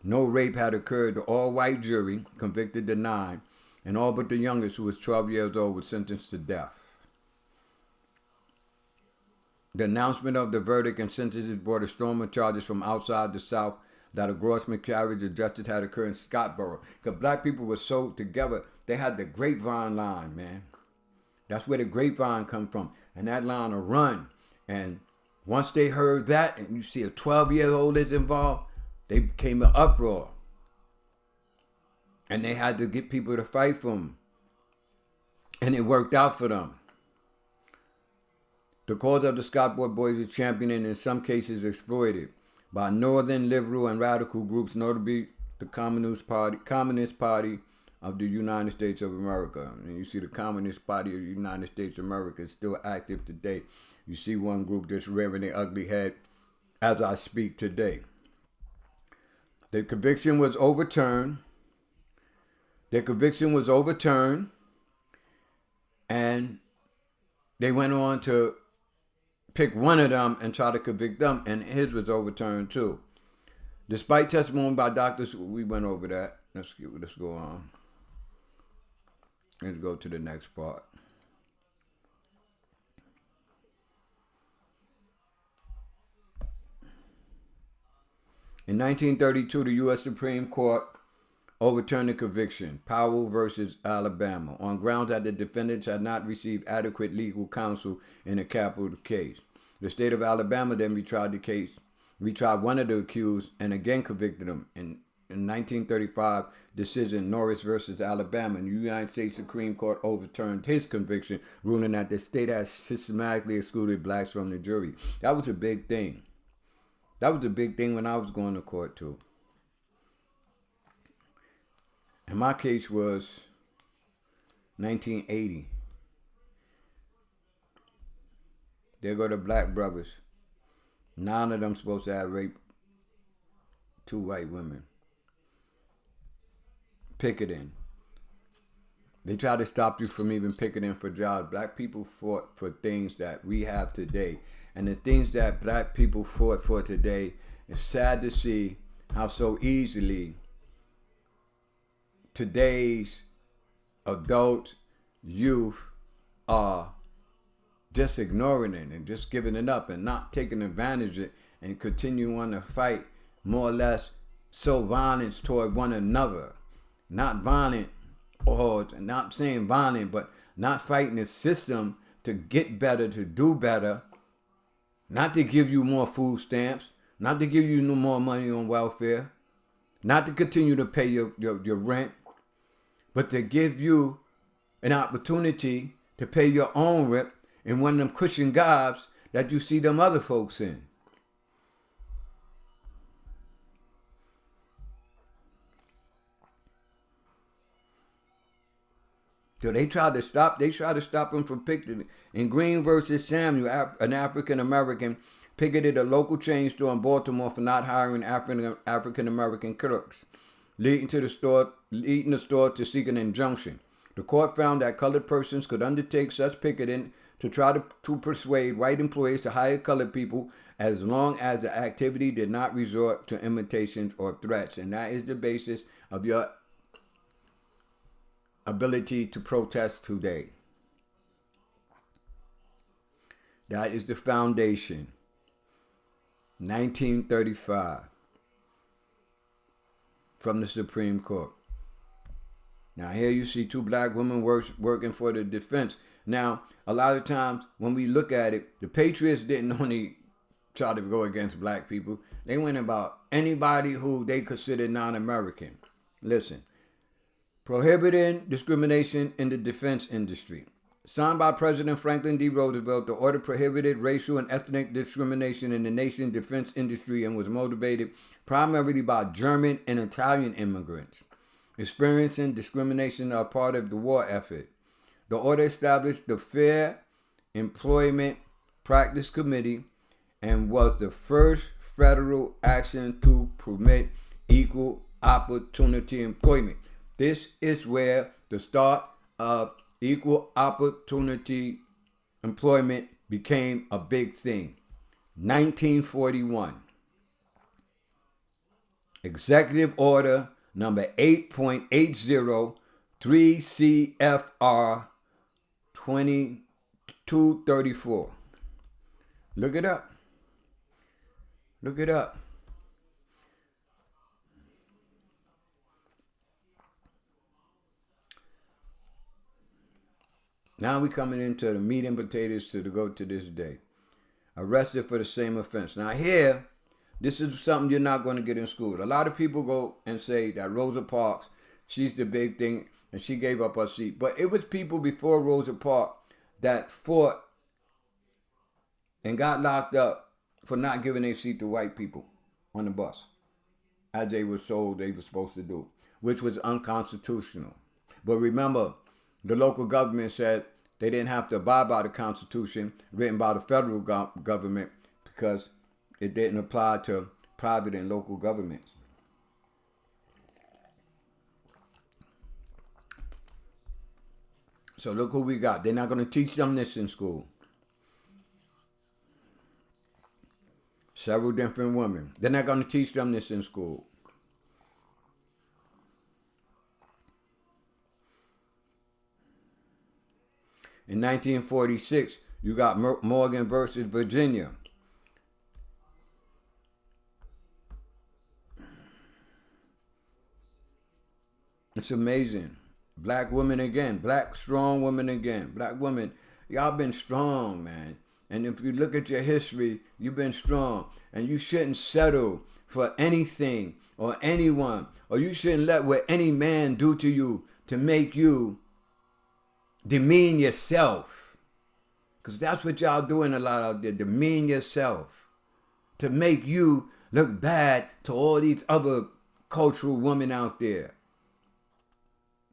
no rape had occurred, the all-white jury convicted the 9, and all but the youngest, who was 12 years old, was sentenced to death. The announcement of the verdict and sentences brought a storm of charges from outside the South that a gross miscarriage of justice had occurred in Scottsboro. Because black people were so together, they had the grapevine line, man. That's where the grapevine come from. And that line will run. And once they heard that, and you see a 12-year-old is involved, they became an uproar. And they had to get people to fight for them. And it worked out for them. The cause of the Scottsboro boys is championed and in some cases exploited by northern liberal and radical groups, notably the Communist Party of the United States of America. And you see the Communist Party of the United States of America is still active today. You see one group just rearing their ugly head as I speak today. The conviction was overturned. And they went on to pick one of them and try to convict them, and his was overturned too. Despite testimony by doctors, we went over that. Let's go on. Let's go to the next part. In 1932, the U.S. Supreme Court overturned the conviction, Powell versus Alabama, on grounds that the defendants had not received adequate legal counsel in a capital case. The state of Alabama then retried one of the accused and again convicted him. And in 1935 decision, Norris versus Alabama, and the United States Supreme Court overturned his conviction, ruling that the state has systematically excluded blacks from the jury. That was a big thing. That was a big thing when I was going to court too. And my case was 1980. There go the black brothers. 9 of them supposed to have raped 2 white women. Picketing. They try to stop you from even picketing for jobs. Black people fought for things that we have today. And the things that black people fought for today, it's sad to see how so easily today's adult youth are just ignoring it and just giving it up and not taking advantage of it and continue on to fight more or less so violence toward one another. Not violent, or not saying violent, but not fighting the system to get better, to do better, not to give you more food stamps, not to give you no more money on welfare, not to continue to pay your rent, but to give you an opportunity to pay your own rent in one of them cushion jobs that you see them other folks in. So they tried to stop him from picketing. In Green versus Samuel, an African American picketed a local chain store in Baltimore for not hiring African American clerks, leading the store to seek an injunction. The court found that colored persons could undertake such picketing to try to persuade white employees to hire colored people as long as the activity did not resort to imitations or threats. And that is the basis of your ability to protest today. That is the foundation. 1935 from the Supreme Court. Now here you see 2 black women working for the defense. Now, a lot of times when we look at it, the Patriots didn't only try to go against black people. They went about anybody who they considered non-American. Listen. Prohibiting discrimination in the defense industry. Signed by President Franklin D. Roosevelt, the order prohibited racial and ethnic discrimination in the nation's defense industry and was motivated primarily by German and Italian immigrants experiencing discrimination as part of the war effort. The order established the Fair Employment Practice Committee and was the first federal action to permit equal opportunity employment. This is where the start of equal opportunity employment became a big thing. 1941. Executive Order number 8.80, 3 CFR 2234. Look it up. Look it up. Now we coming into the meat and potatoes to go to this day. Arrested for the same offense. Now here, this is something you're not going to get in school. A lot of people go and say that Rosa Parks, she's the big thing, and she gave up her seat. But it was people before Rosa Parks that fought and got locked up for not giving their seat to white people on the bus, as they were told they were supposed to do, which was unconstitutional. But remember, the local government said they didn't have to abide by the Constitution written by the federal government because it didn't apply to private and local governments. So look who we got. They're not going to teach them this in school. Several different women. They're not going to teach them this in school. In 1946, you got Morgan versus Virginia. It's amazing. Black women again. Black strong women again. Black women, y'all been strong, man. And if you look at your history, you've been strong. And you shouldn't settle for anything or anyone. Or you shouldn't let what any man do to you to make you demean yourself. Because that's what y'all doing a lot out there. Demean yourself. To make you look bad to all these other cultural women out there.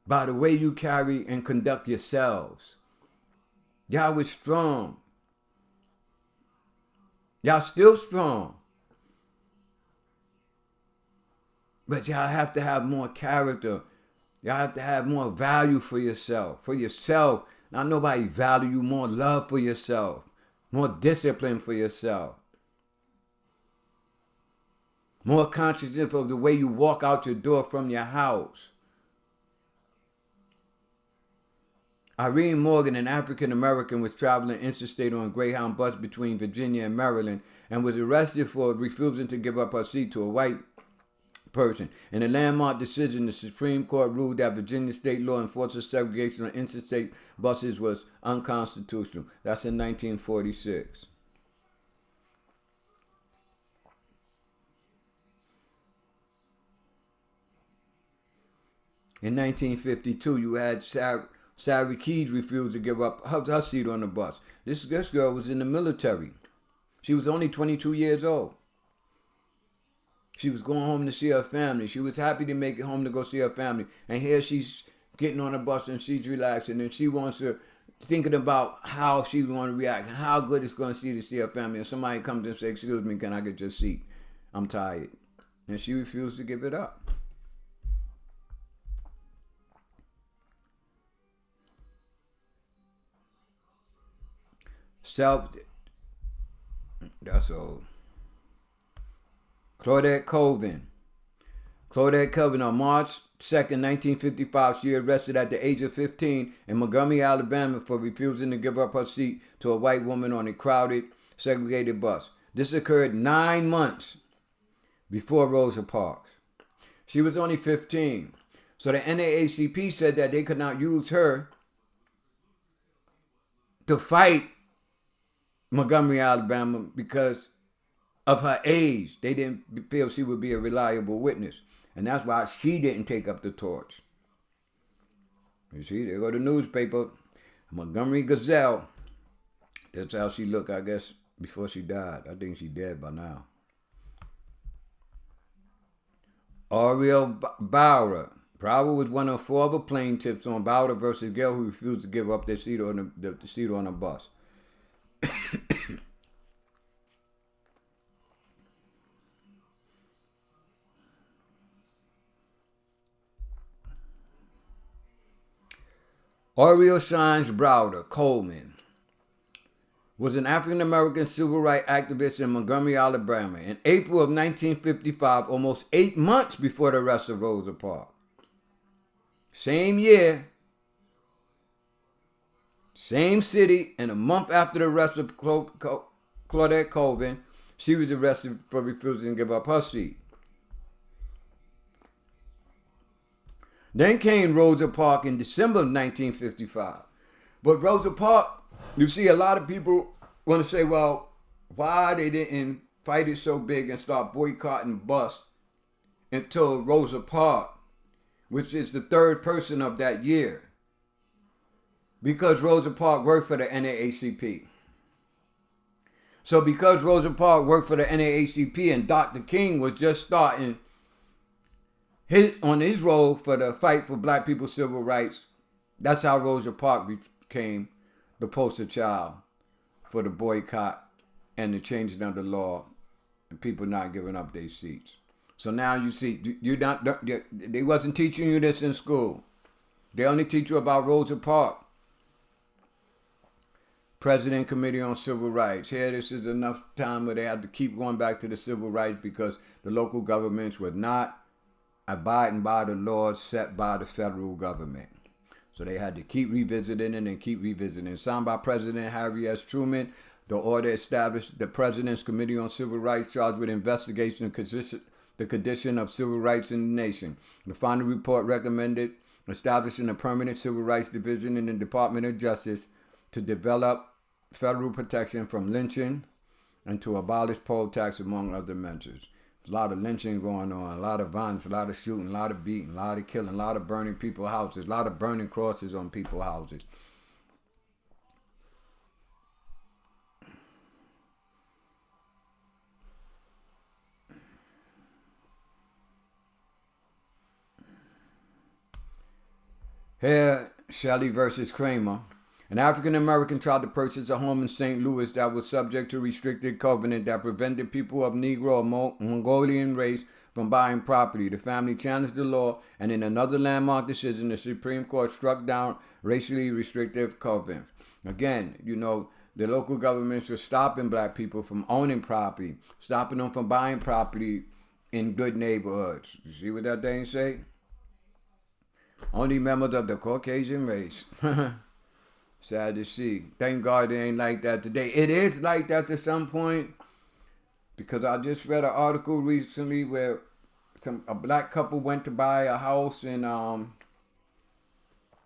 By the way you carry and conduct yourselves. Y'all was strong. Y'all still strong. But y'all have to have more character. Y'all have to have more value for yourself. For yourself. Not nobody value you. More love for yourself. More discipline for yourself. More consciousness of the way you walk out your door from your house. Irene Morgan, an African-American, was traveling interstate on a Greyhound bus between Virginia and Maryland and was arrested for refusing to give up her seat to a white person. In a landmark decision, the Supreme Court ruled that Virginia state law enforcing segregation on interstate buses was unconstitutional. That's in 1946. In 1952, you had Sarah Keys refused to give up her seat on the bus. This girl was in the military. She was only 22 years old. She was going home to see her family. She was happy to make it home to go see her family. And here she's getting on the bus and she's relaxing and she wants to, thinking about how she's going to react and how good it's going to see her family. And somebody comes and says, "Excuse me, can I get your seat? I'm tired." And she refused to give it up. That's old. Claudette Colvin on March 2nd, 1955, she arrested at the age of 15 in Montgomery, Alabama for refusing to give up her seat to a white woman on a crowded, segregated bus. This occurred 9 months before Rosa Parks. She was only 15. So the NAACP said that they could not use her to fight Montgomery, Alabama, because of her age. They didn't feel she would be a reliable witness. And that's why she didn't take up the torch. You see, there go the newspaper, Montgomery Gazelle. That's how she looked, I guess, before she died. I think she's dead by now. Ariel Bauer. Bauer was one of 4 other plaintiffs on Bauer versus Gale who refused to give up their seat on the seat on the bus. Oriel Shines Browder Coleman was an African-American civil rights activist in Montgomery, Alabama. In April of 1955, almost 8 months before the arrest of Rosa Parks. Same year, same city, and a month after the arrest of Claudette Colvin, she was arrested for refusing to give up her seat. Then came Rosa Parks in December of 1955. But Rosa Parks, you see a lot of people want to say, well, why they didn't fight it so big and start boycotting bus until Rosa Parks, which is the 3rd person of that year. Because Rosa Parks worked for the NAACP. So because Rosa Parks worked for the NAACP and Dr. King was just starting on his role for the fight for black people's civil rights, that's how Rosa Parks became the poster child for the boycott and the changing of the law and people not giving up their seats. So now you see, they wasn't teaching you this in school. They only teach you about Rosa Parks. President Committee on Civil Rights. Here, this is enough time where they have to keep going back to the civil rights because the local governments were not abiding by the laws set by the federal government. So they had to keep revisiting it and keep revisiting. Signed by President Harry S. Truman, the order established the President's Committee on Civil Rights charged with investigation of the condition of civil rights in the nation. The final report recommended establishing a permanent civil rights division in the Department of Justice to develop federal protection from lynching and to abolish poll tax, among other measures. There's a lot of lynching going on, a lot of violence, a lot of shooting, a lot of beating, a lot of killing, a lot of burning people's houses, a lot of burning crosses on people's houses. Here, Shelley versus Kramer. An African American tried to purchase a home in St. Louis that was subject to restricted covenant that prevented people of Negro or Mongolian race from buying property. The family challenged the law, and in another landmark decision, the Supreme Court struck down racially restrictive covenants. Again, the local governments were stopping black people from owning property, stopping them from buying property in good neighborhoods. You see what that thing say? Only members of the Caucasian race. Sad to see. Thank God it ain't like that today. It is like that to some point, because I just read an article recently where a black couple went to buy a house in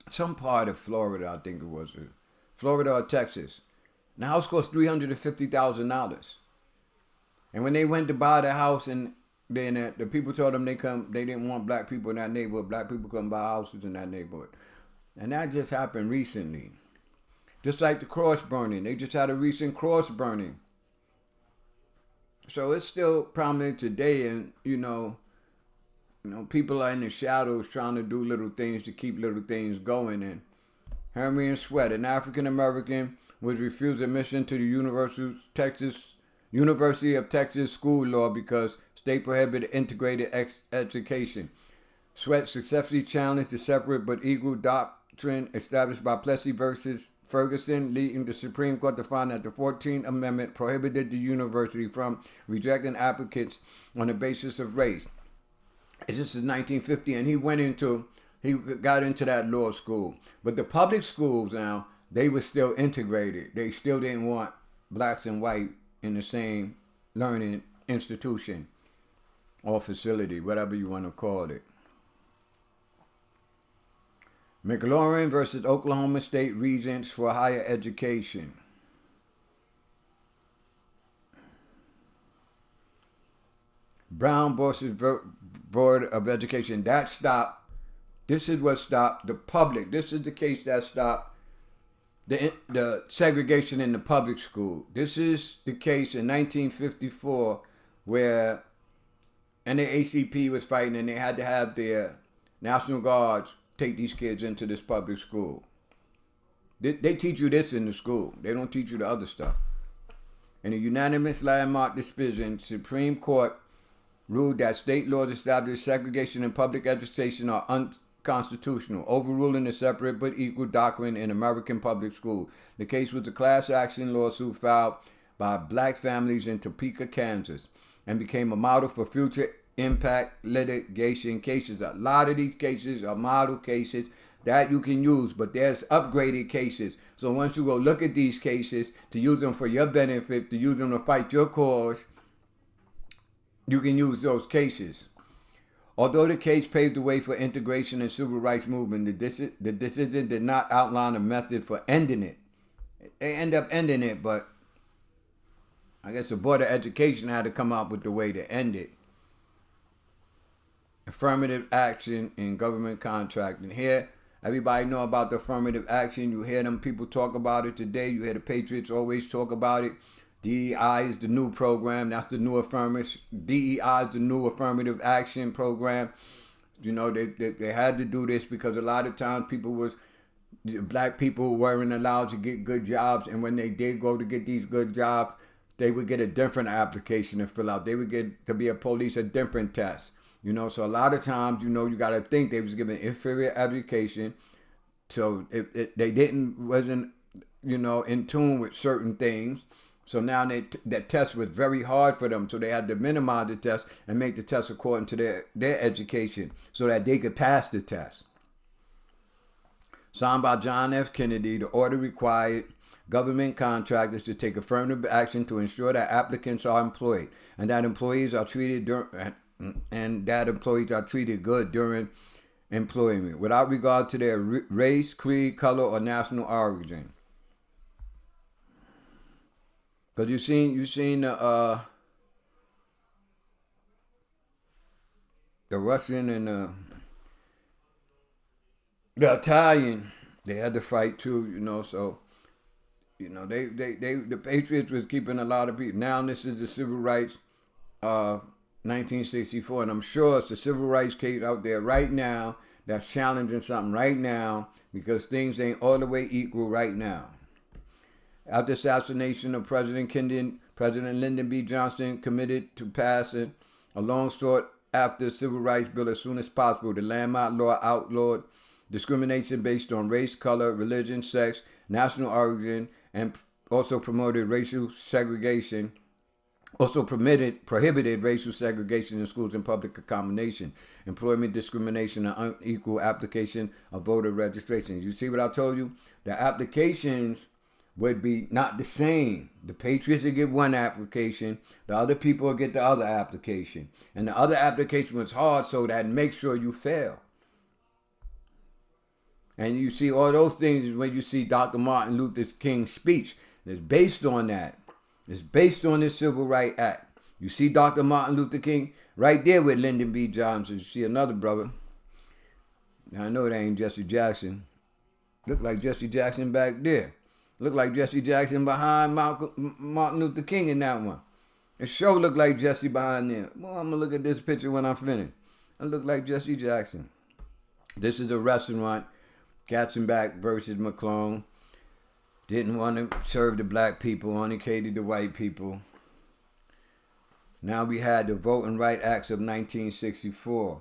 some part of Florida, I think it was. Florida or Texas. And the house cost $350,000. And when they went to buy the house, and then the people told them they didn't want black people in that neighborhood. Black people couldn't buy houses in that neighborhood. And that just happened recently. Just like the cross burning. They just had a recent cross burning. So it's still prominent today, and people are in the shadows trying to do little things to keep little things going. And Hermione Sweat, an African American, was refused admission to the University of Texas School Law because state prohibited integrated education. Sweat successfully challenged the separate but equal doctrine established by Plessy versus Ferguson, leading the Supreme Court to find that the 14th Amendment prohibited the university from rejecting applicants on the basis of race. This is 1950, and he got into that law school. But the public schools now, they were still integrated. They still didn't want blacks and white in the same learning institution or facility, whatever you want to call it. McLaurin versus Oklahoma State Regents for Higher Education. Brown versus Board of Education. That stopped. This is what stopped the public. This is the case that stopped the segregation in the public school. This is the case in 1954 where NAACP was fighting, and they had to have their National Guards take these kids into this public school. They teach you this in the school. They don't teach you the other stuff. In a unanimous landmark decision, Supreme Court ruled that state laws establish segregation in public education are unconstitutional, overruling the separate but equal doctrine in American public school. The case was a class action lawsuit filed by black families in Topeka, Kansas, and became a model for future impact litigation cases. A lot of these cases are model cases that you can use, but there's upgraded cases. So once you go look at these cases to use them for your benefit, to use them to fight your cause, you can use those cases. Although the case paved the way for integration and civil rights movement, the decision did not outline a method for ending it. They end up ending it, but I guess the Board of Education had to come up with the way to end it. Affirmative action in government contracting. Here, everybody know about the affirmative action. You hear them people talk about it today. You hear the Patriots always talk about it. DEI is the new program. That's the new affirmative. DEI is the new affirmative action program. They had to do this because a lot of times black people weren't allowed to get good jobs, and when they did go to get these good jobs, they would get a different application to fill out. They would get to be a police, a different test. So a lot of times, you got to think they was given inferior education, so they wasn't in tune with certain things. So now that test was very hard for them, so they had to minimize the test and make the test according to their education so that they could pass the test. Signed by John F. Kennedy, the order required government contractors to take affirmative action to ensure that applicants are employed and that employees are treated good during employment, without regard to their race, creed, color, or national origin. Because you seen the Russian and the Italian, they had to fight too, so the Patriots was keeping a lot of people. Now this is the civil rights of 1964, and I'm sure it's a civil rights case out there right now that's challenging something right now because things ain't all the way equal right now. After assassination of President Lyndon B. Johnson committed to passing a long sought after civil rights bill as soon as possible. The landmark law outlawed discrimination based on race, color, religion, sex, national origin, and also promoted racial segregation. Also prohibited racial segregation in schools and public accommodation, employment discrimination, and unequal application of voter registrations. You see what I told you? The applications would be not the same. The Patriots would get one application, the other people would get the other application. And the other application was hard, so that makes sure you fail. And you see all those things when you see Dr. Martin Luther King's speech. It's based on that. It's based on this Civil Rights Act. You see Dr. Martin Luther King right there with Lyndon B. Johnson. You see another brother. Now I know it ain't Jesse Jackson. Look like Jesse Jackson back there. Look like Jesse Jackson behind Martin Luther King in that one. It sure look like Jesse behind there. Well, I'm going to look at this picture when I'm finished. I look like Jesse Jackson. This is a restaurant. Katzenbach versus McClone. Didn't want to serve the black people, only catered to white people. Now we had the Voting Rights Acts of 1964.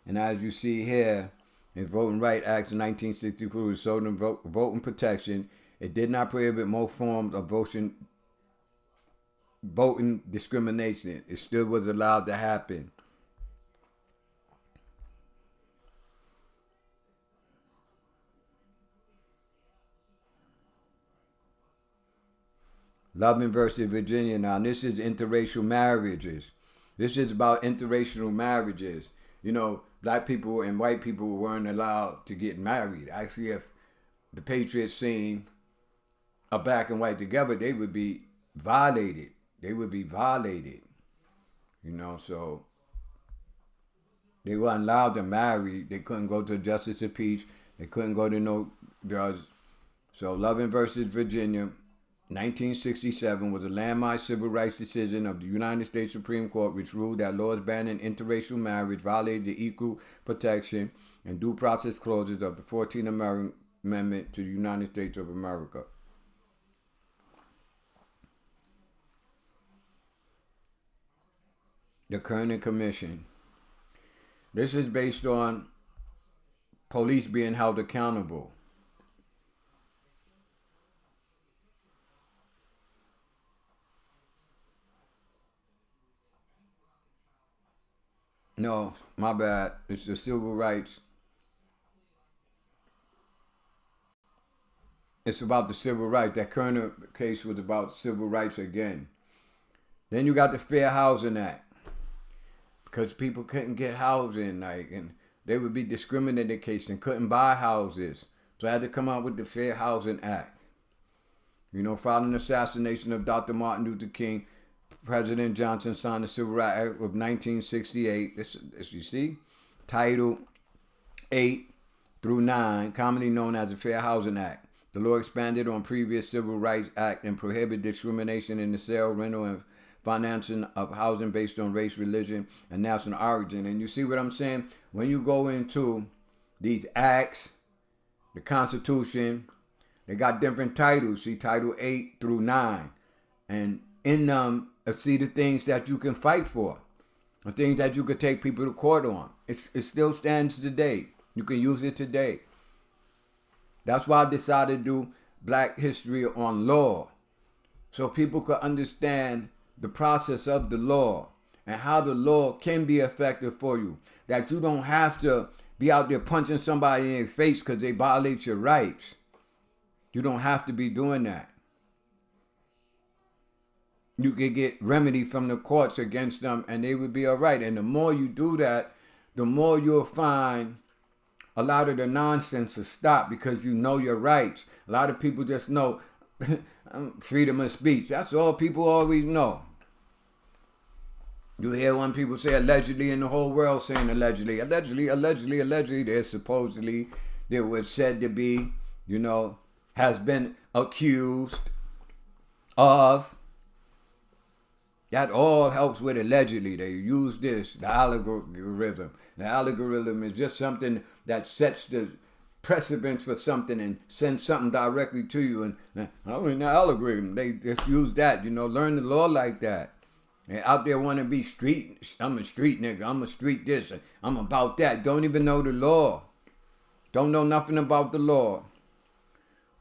And as you see here, the Voting Rights Acts of 1964 was sold in voting protection. It did not prohibit most forms of voting discrimination. It still was allowed to happen. Loving versus Virginia. Now, this is interracial marriages. This is about interracial marriages. Black people and white people weren't allowed to get married. Actually, if the Patriots seen a black and white together, they would be violated. So they weren't allowed to marry. They couldn't go to justice of peace. They couldn't go to no judge. So Loving versus Virginia, 1967 was a landmark civil rights decision of the United States Supreme Court, which ruled that laws banning interracial marriage violated the equal protection and due process clauses of the 14th Amendment to the United States of America. The Kernan Commission. This is based on police being held accountable. No, my bad. It's the civil rights. It's about the civil rights. That Kerner case was about civil rights again. Then you got the Fair Housing Act. Because people couldn't get housing, and they would be discriminated against and couldn't buy houses. So I had to come out with the Fair Housing Act. Following the assassination of Dr. Martin Luther King, President Johnson signed the Civil Rights Act of 1968. This you see, Title 8 through 9, commonly known as the Fair Housing Act. The law expanded on previous Civil Rights Act and prohibited discrimination in the sale, rental, and financing of housing based on race, religion, and national origin. And you see what I'm saying? When you go into these acts, the Constitution, they got different titles. See, Title 8 through 9. And in them, see the things that you can fight for, the things that you could take people to court on. It still stands today. You can use it today. That's why I decided to do Black History on Law, so people could understand the process of the law and how the law can be effective for you. That you don't have to be out there punching somebody in the face because they violate your rights. You don't have to be doing that. You could get remedy from the courts against them and they would be all right. And the more you do that, the more you'll find a lot of the nonsense will stop because you know your rights. A lot of people just know, freedom of speech. That's all people always know. You hear when people say allegedly, and the whole world saying allegedly, allegedly, allegedly, allegedly. There's supposedly, there was said to be, has been accused of. That all helps with allegedly. They use this, the algorithm. The algorithm is just something that sets the precedence for something and sends something directly to you. And the algorithm, they just use that, learn the law like that. And out there want to be street, I'm a street nigga, I'm a street this, I'm about that. Don't even know the law. Don't know nothing about the law.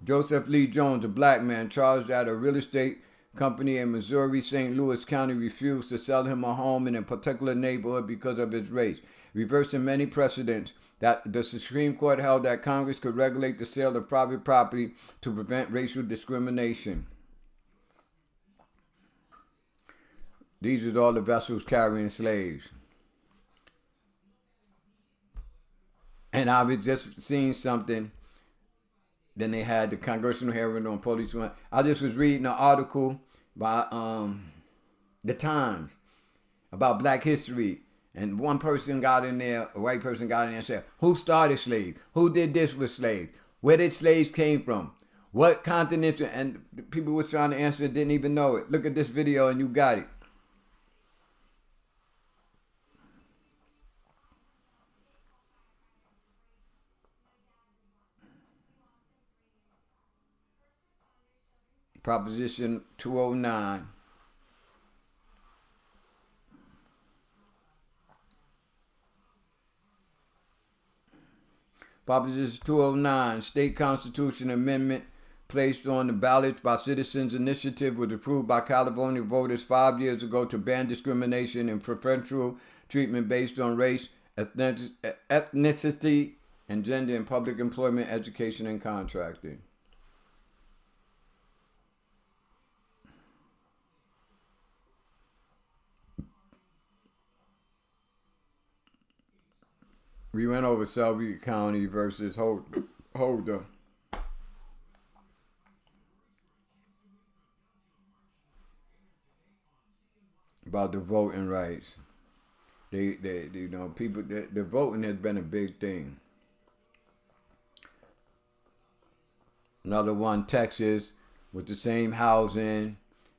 Joseph Lee Jones, a black man charged at a real estate company in Missouri, St. Louis County, refused to sell him a home in a particular neighborhood because of his race, reversing many precedents that the Supreme Court held that Congress could regulate the sale of private property to prevent racial discrimination. These are all the vessels carrying slaves. And I was just seeing something. Then they had the congressional hearing on police. I just was reading an article by the Times about Black history. And one person got in there, a white person got in there and said, who started slaves? Who did this with slaves? Where did slaves came from? What continents? And the people were trying to answer it, didn't even know it. Look at this video and you got it. Proposition 209. Proposition 209, State Constitution Amendment placed on the ballot by Citizens Initiative was approved by California voters 5 years ago to ban discrimination and preferential treatment based on race, ethnicity, and gender in public employment, education, and contracting. We went over Shelby County versus Holder. About the voting rights. People, the voting has been a big thing. Another one, Texas, with the same housing,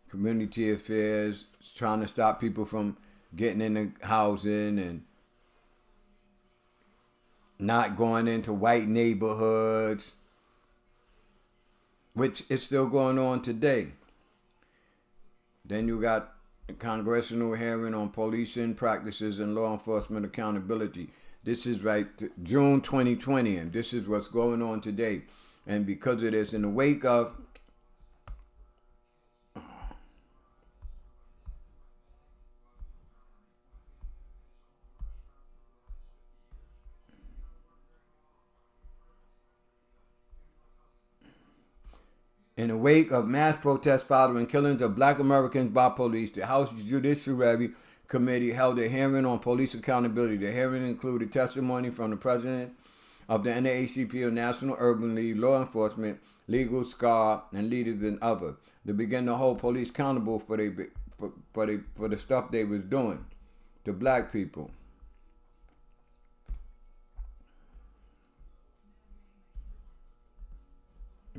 community affairs, trying to stop people from getting into housing and not going into white neighborhoods, which is still going on today. Then you got a congressional hearing on policing practices and law enforcement accountability. This is June 2020, and this is what's going on today. And because it is in the wake of mass protests following killings of black Americans by police, the House Judiciary Committee held a hearing on police accountability. The hearing included testimony from the president of the NAACP, National Urban League, law enforcement, legal SCAR, and leaders and others. They began to hold police accountable for the stuff they was doing to black people.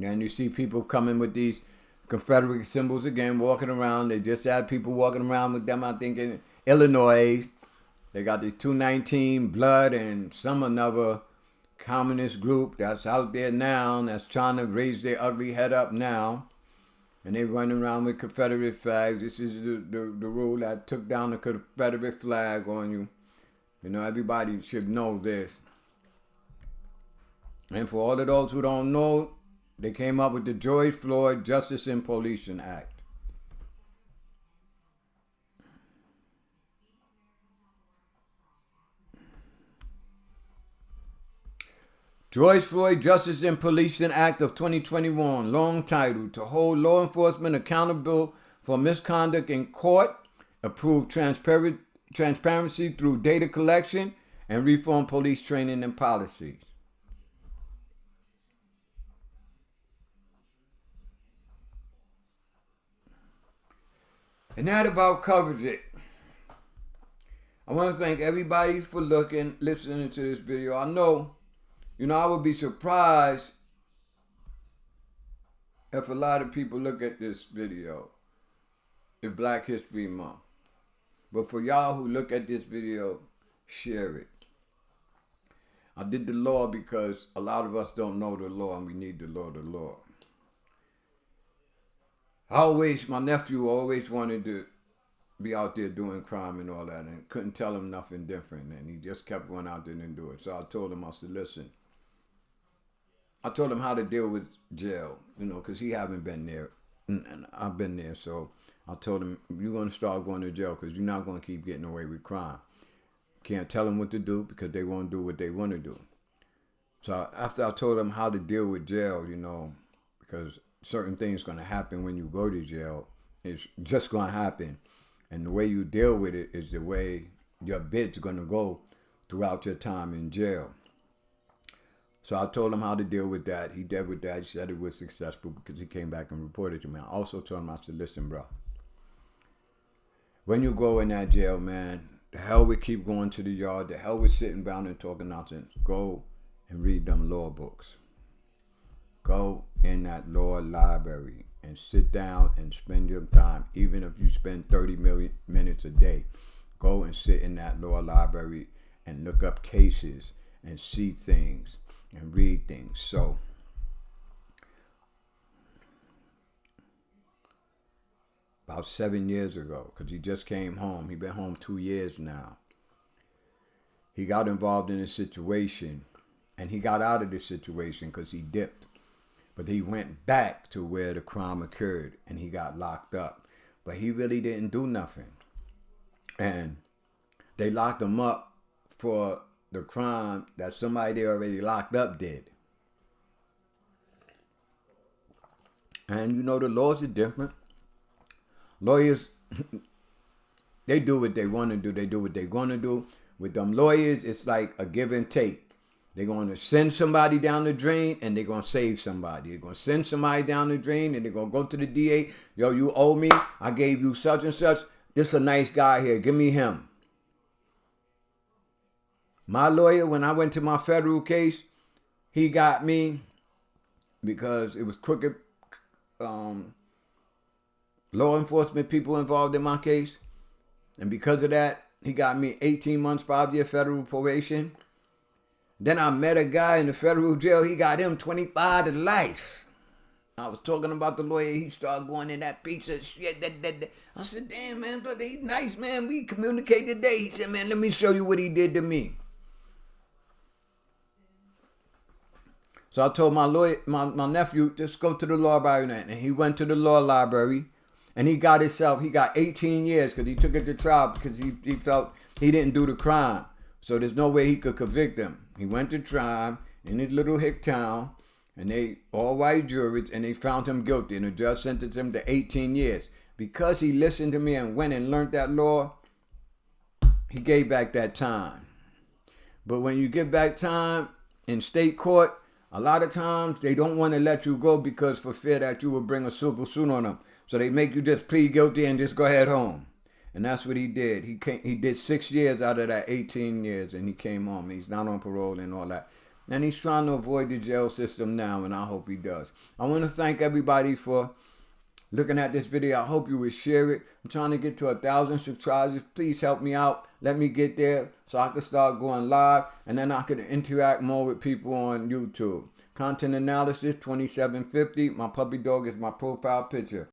And you see people coming with these Confederate symbols again, walking around. They just had people walking around with them, I think, in Illinois. They got the 219 Blood and some another communist group that's out there now, that's trying to raise their ugly head up now. And they running around with Confederate flags. This is the rule that took down the Confederate flag on you. Everybody should know this. And for all of those who don't know, they came up with the George Floyd Justice in Policing Act. George Floyd Justice in Policing Act of 2021, long title, to hold law enforcement accountable for misconduct in court, approve transparency through data collection, and reform police training and policies. And that about covers it. I want to thank everybody for listening to this video. I know, I would be surprised if a lot of people look at this video. It's Black History Month. But for y'all who look at this video, share it. I did the law because a lot of us don't know the law and we need the law. My nephew always wanted to be out there doing crime and all that, and couldn't tell him nothing different, and he just kept going out there and do it. So I told him, I said, listen, I told him how to deal with jail, because he haven't been there, and I've been there. So I told him, you're going to start going to jail because you're not going to keep getting away with crime. Can't tell them what to do because they won't do what they want to do. So after I told him how to deal with jail, because certain things going to happen when you go to jail, it's just going to happen. And the way you deal with it is the way your bid's going to go throughout your time in jail. So I told him how to deal with that. He dealt with that. He said it was successful because he came back and reported to me. I also told him, I said, listen, bro, when you go in that jail, man, the hell with keep going to the yard. The hell with sitting down and talking nonsense. Go and read them law books. Go in that law library and sit down and spend your time. Even if you spend 30 million minutes a day, go and sit in that law library and look up cases and see things and read things. So about 7 years ago, because he just came home. He's been home 2 years now. He got involved in a situation, and he got out of the situation because he dipped. But he went back to where the crime occurred, and he got locked up. But he really didn't do nothing. And they locked him up for the crime that somebody they already locked up did. And the laws are different. Lawyers, they do what they want to do. They do what they're going to do. With them lawyers, it's like a give and take. They're going to send somebody down the drain and they're going to save somebody. They're going to send somebody down the drain and they're going to go to the DA. Yo, you owe me. I gave you such and such. This is a nice guy here. Give me him. My lawyer, when I went to my federal case, he got me because it was crooked law enforcement people involved in my case. And because of that, he got me 18 months, 5-year federal probation. Then I met a guy in the federal jail. He got him 25 to life. I was talking about the lawyer. He started going in that pizza shit. I said, damn, man, he's nice, man. We communicate today. He said, man, let me show you what he did to me. So I told my lawyer, my nephew, just go to the law library. And he went to the law library. And he got 18 years because he took it to trial because he felt he didn't do the crime. So there's no way he could convict him. He went to trial in his little hick town, and they all white juries, and they found him guilty, and the judge sentenced him to 18 years. Because he listened to me and went and learned that law, he gave back that time. But when you give back time in state court, a lot of times they don't want to let you go because for fear that you will bring a civil suit on them. So they make you just plead guilty and just go ahead home. And that's what he did. He did 6 years out of that 18 years, and he came home. He's not on parole and all that. And he's trying to avoid the jail system now, and I hope he does. I want to thank everybody for looking at this video. I hope you will share it. I'm trying to get to 1,000 subscribers. Please help me out. Let me get there so I can start going live, and then I can interact more with people on YouTube. Content analysis 2750. My puppy dog is my profile picture.